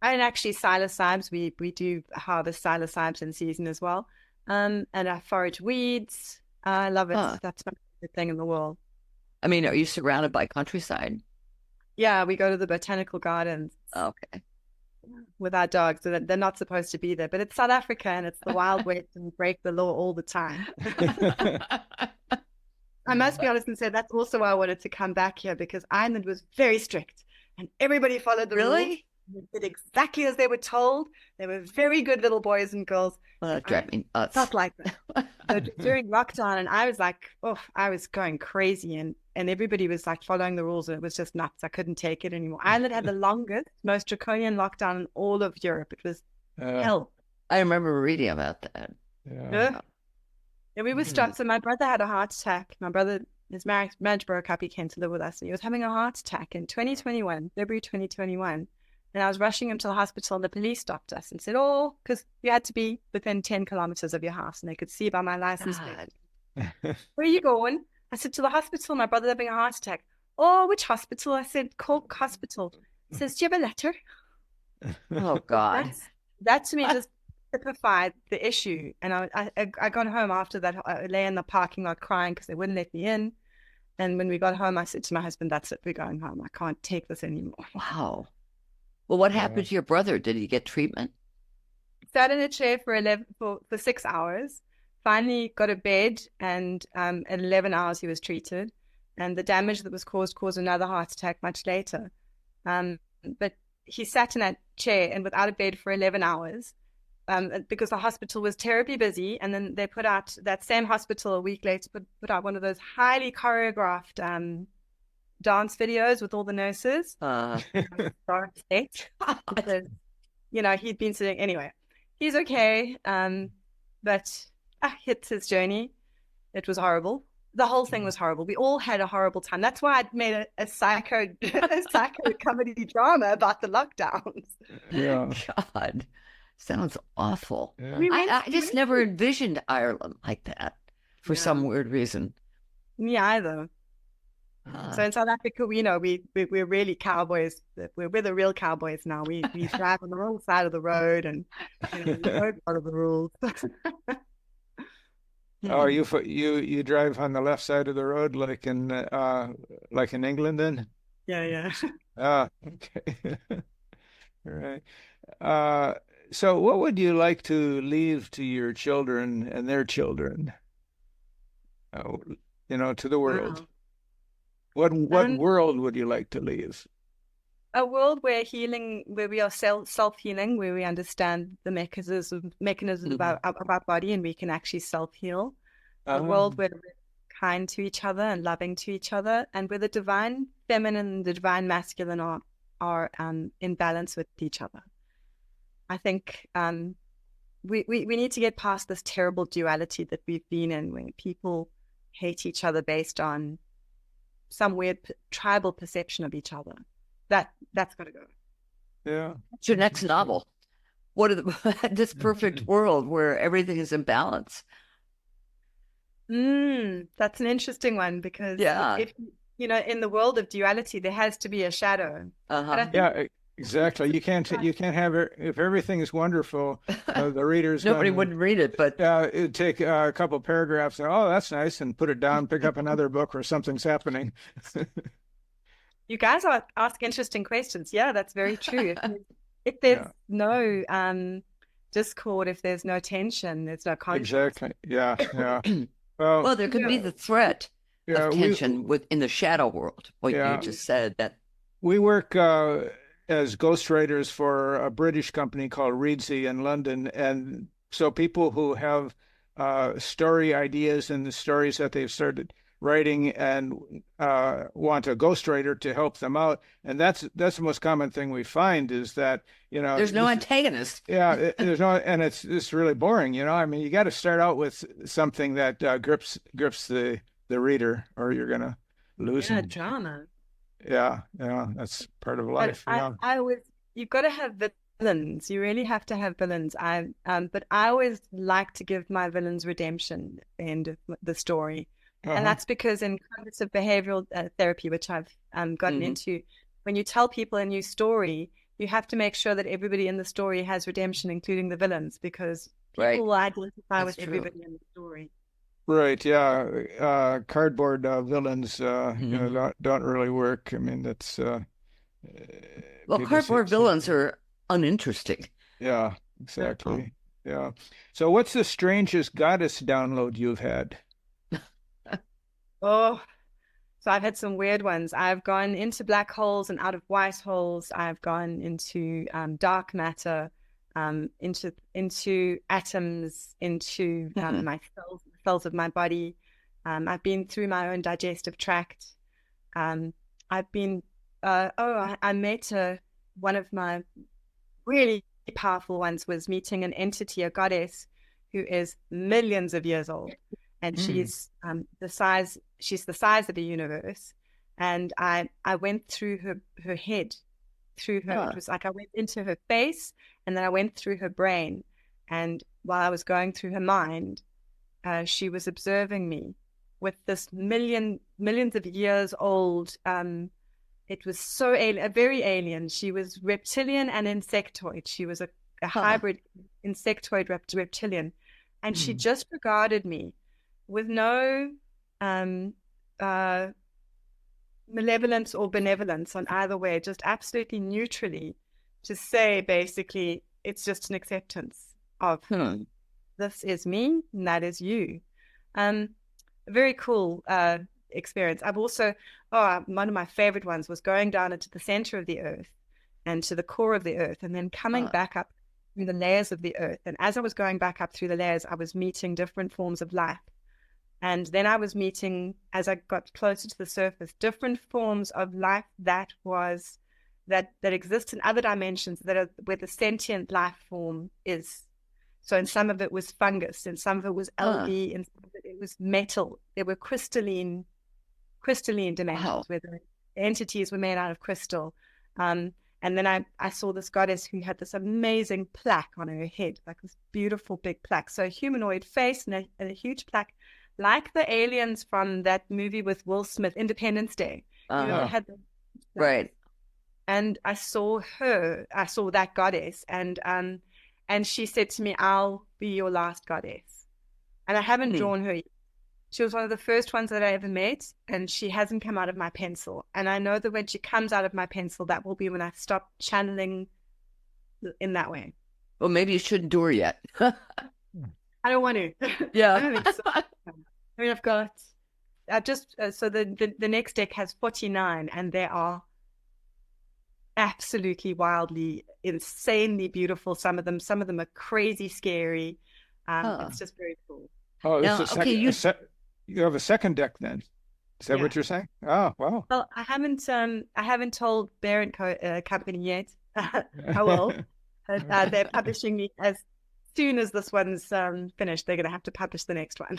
actually psilocybes, we do harvest psilocybes in season as well. And I forage weeds. I love it. That's my favorite thing in the world. I mean, are you surrounded by countryside? Yeah, we go to the botanical gardens. Okay. With our dogs. So they're not supposed to be there. But it's South Africa and it's the Wild West and we break the law all the time. I must be honest and say that's also why I wanted to come back here, because Ireland was very strict and everybody followed the rules. They did exactly as they were told. They were very good little boys and girls. Well, that drives me nuts. Stuff like that. So during lockdown, and I was like, I was going crazy, and everybody was like following the rules, and it was just nuts. I couldn't take it anymore. Ireland had the longest, most draconian lockdown in all of Europe. It was hell. I remember reading about that. Yeah. And we were stopped. So my brother had a heart attack. My brother, his marriage broke up. He came to live with us, and he was having a heart attack in 2021, February 2021. And I was rushing him to the hospital, and the police stopped us and said, because you had to be within 10 kilometers of your house, and they could see by my license plate. Where are you going? I said, to the hospital. My brother's having a heart attack. Oh, which hospital? I said, Cork Hospital. He says, do you have a letter? Oh, God. That to me just typified the issue. And I got home after that. I lay in the parking lot crying because they wouldn't let me in. And when we got home, I said to my husband, that's it, we're going home. I can't take this anymore. Wow. Well, what happened to your brother? Did he get treatment? Sat in a chair for 6 hours. Finally got a bed, and at 11 hours he was treated. And the damage that was caused another heart attack much later. But he sat in that chair and without a bed for 11 hours because the hospital was terribly busy. And then they put out, that same hospital a week later, put out one of those highly choreographed dance videos with all the nurses. Because, he'd been sitting anyway. He's okay, but it's his journey. It was horrible. The whole thing was horrible. We all had a horrible time. That's why I'd made a psycho comedy drama about the lockdowns. Yeah. God, sounds awful. Yeah. I just never envisioned Ireland like that for some weird reason. Me either. So in South Africa, we're really cowboys. We're the real cowboys now. We drive on the wrong side of the road, and we don't follow the rules. Oh, you drive on the left side of the road like in England then? Yeah. Okay. All right. So what would you like to leave to your children and their children? To the world. Wow. What world would you like to leave? A world where we are self-healing, where we understand the mechanisms of our body, and we can actually self-heal. A world where we're kind to each other and loving to each other, and where the divine feminine and the divine masculine are are in balance with each other. I think we need to get past this terrible duality that we've been in, where people hate each other based on some weird tribal perception of each other. That's got to go. Yeah. It's your next novel. What are this perfect world where everything is in balance? That's an interesting one, because if in the world of duality, there has to be a shadow. Yeah, exactly. You can't have it if everything is wonderful. The readers nobody wouldn't read it, but it'd take a couple paragraphs and, oh, that's nice, and put it down, pick up another book where something's happening. You guys ask interesting questions. Yeah, that's very true. If there's no discord, if there's no tension, there's no conflict. Exactly. Yeah. Well, there could be the threat of tension within the shadow world. What you just said, that we work as ghostwriters for a British company called Reedsy in London, and so people who have story ideas and the stories that they've started writing and want a ghostwriter to help them out, and that's the most common thing we find is that there's no antagonist. There's no, and it's really boring. I mean, you got to start out with something that grips the reader, or you're gonna lose them. Drama. Yeah, that's part of life. You've got to have villains. You really have to have villains. But I always like to give my villains redemption at the end of the story. And that's because in cognitive behavioral therapy, which I've gotten into, when you tell people a new story, you have to make sure that everybody in the story has redemption, including the villains, because people will identify with everybody in the story. Right. Yeah. Cardboard villains don't really work. I mean, that's cardboard villains are uninteresting. Yeah. Exactly. Yeah. So, what's the strangest goddess download you've had? So I've had some weird ones. I've gone into black holes and out of white holes. I've gone into dark matter, into atoms, into my cells of my body. I've been through my own digestive tract. I've been. I met one of my really powerful ones was meeting an entity, a goddess, who is millions of years old. And she's the size of the universe. And I went through her head, through her. It was like I went into her face, and then I went through her brain. And while I was going through her mind, she was observing me with this millions of years old. It was so alien, very alien. She was reptilian and insectoid. She was a hybrid insectoid reptilian, and she just regarded me with no malevolence or benevolence on either way, just absolutely neutrally, to say basically it's just an acceptance of this is me and that is you. Very cool experience. I've also, one of my favorite ones was going down into the center of the earth and to the core of the earth, and then coming back up through the layers of the earth. And as I was going back up through the layers, I was meeting different forms of life. And then I was meeting, as I got closer to the surface, different forms of life that exists in other dimensions, where the sentient life form is. So in some of it was fungus, and some of it was algae, and some of it was metal. There were crystalline dimensions where the entities were made out of crystal. And then I saw this goddess who had this amazing plaque on her head, like this beautiful big plaque. So a humanoid face and a huge plaque, like the aliens from that movie with Will Smith, Independence Day. Right. And I saw that goddess, and she said to me, "I'll be your last goddess." And I haven't drawn her yet. She was one of the first ones that I ever met, and she hasn't come out of my pencil. And I know that when she comes out of my pencil, that will be when I stop channeling in that way. Well, maybe you shouldn't do her yet. I don't want to. Yeah. I don't think so. I mean, so the next deck has 49, and they are absolutely wildly, insanely beautiful. Some of them are crazy scary. It's just very cool. Oh, you have a second deck then? Is that Yeah. what you're saying? Oh, wow. Well, I haven't told Parent Company yet. I will. But, they're publishing me as soon as this one's finished. They're going to have to publish the next one.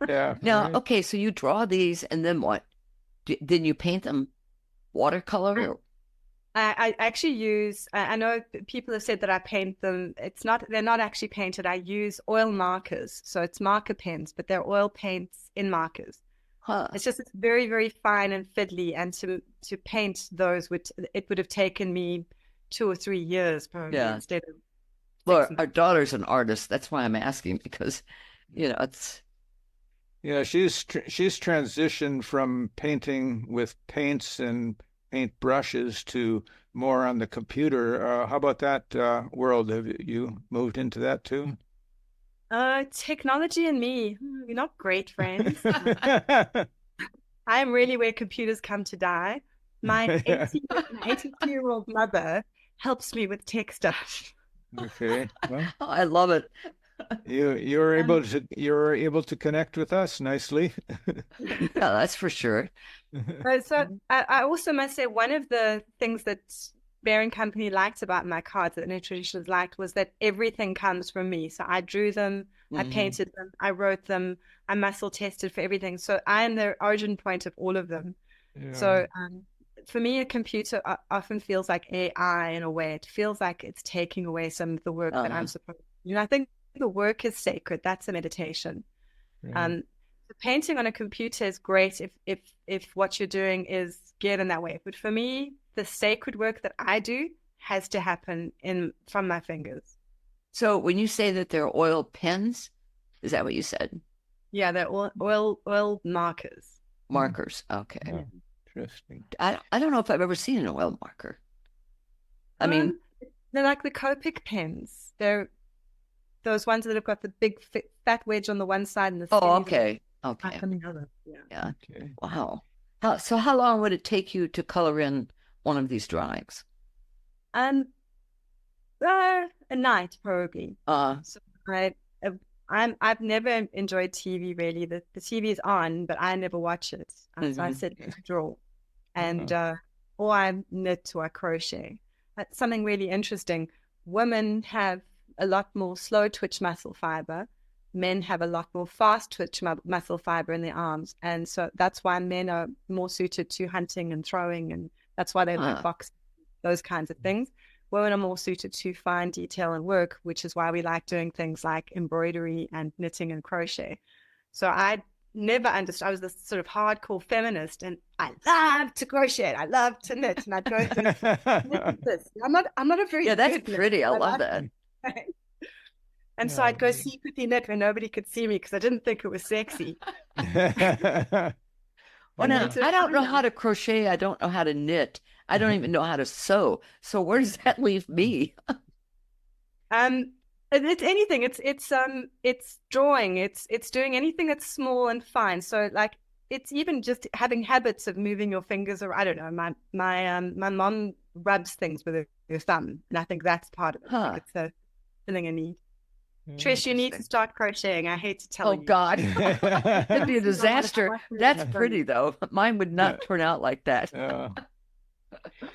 Yeah. Now, right. okay, so you draw these and then what? Then you paint them watercolor? I actually use, I know people have said that I paint them. They're not actually painted. I use oil markers. So it's marker pens, but they're oil paints in markers. Huh. It's very, very fine and fiddly. And to paint those, it would have taken me 2 or 3 years probably Yeah. instead of Well, 6 our daughter's an artist. That's why I'm asking because, it's Yeah, she's transitioned from painting with paints and paint brushes to more on the computer. How about that world? Have you moved into that too? Technology and me, we're not great friends. I am really where computers come to die. My 82-year-old mother helps me with tech stuff. Okay. Well, oh, I love it. you're able to connect with us nicely. Yeah, that's for sure. So I also must say one of the things that Bear & Company liked about my cards that nutritionists liked was that everything comes from me. So I drew them, I painted them, I wrote them, I muscle tested for everything. So I am the origin point of all of them. Yeah. So for me, a computer often feels like AI in a way. It feels like it's taking away some of the work that I'm supposed to do. I think the work is sacred. That's a meditation. Right. The painting on a computer is great if what you're doing is geared in that way. But for me, the sacred work that I do has to happen from my fingers. So when you say that they're oil pens, is that what you said? Yeah, they're oil markers. Markers. Okay. Oh, interesting. I don't know if I've ever seen an oil marker. I mean, they're like the Copic pens. They're those ones that have got the big fat wedge on the one side and the okay. on the other. Yeah. Okay. Wow. So how long would it take you to color in one of these drawings? A night probably. So I've never enjoyed TV really. The TV is on, but I never watch it. So I sit and draw, and or I knit or I crochet. That's something really interesting. Women have a lot more slow twitch muscle fiber. Men have a lot more fast twitch muscle fiber in their arms, and so that's why men are more suited to hunting and throwing, and that's why they like boxing, those kinds of things. Women are more suited to fine detail and work, which is why we like doing things like embroidery and knitting and crochet. So I never understood. I was this sort of hardcore feminist, and I love to crochet. I love to knit, and I'd go through this. I'm not a very that's good pretty. knit. I love that. And so I'd go secretly knit where nobody could see me because I didn't think it was sexy. Well, now, I don't know how to crochet. I don't know how to knit. I don't even know how to sew. So where does that leave me? It's anything. It's drawing. It's doing anything that's small and fine. So like it's even just having habits of moving your fingers, or I don't know. My mom rubs things with her thumb, and I think that's part of it. Huh. It's a feeling a need. Trish, you need to start crocheting. I hate to tell you. Oh God, it'd be a disaster. That's pretty though. Mine would not turn out like that.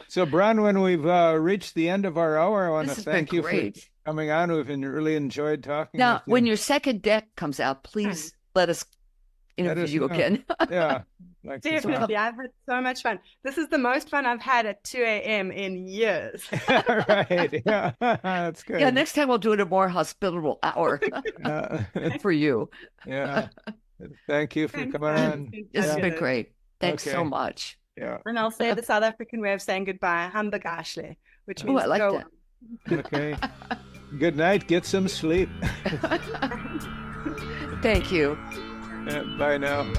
So, Bronwyn, we've reached the end of our hour. I want to thank you for coming on. We've really enjoyed talking. Now, when your second deck comes out, please let us interview you again. Yeah. Definitely. I've had so much fun. This is the most fun I've had at 2 a.m. in years. Right. Yeah. That's good. Yeah. Next time we'll do it a more hospitable hour for you. Yeah. Thank you for coming on. This has been great. Thanks so much. Yeah. And I'll say the South African way of saying goodbye, Hambagashle, which means I like go that. Okay. Good night. Get some sleep. Thank you. Bye now.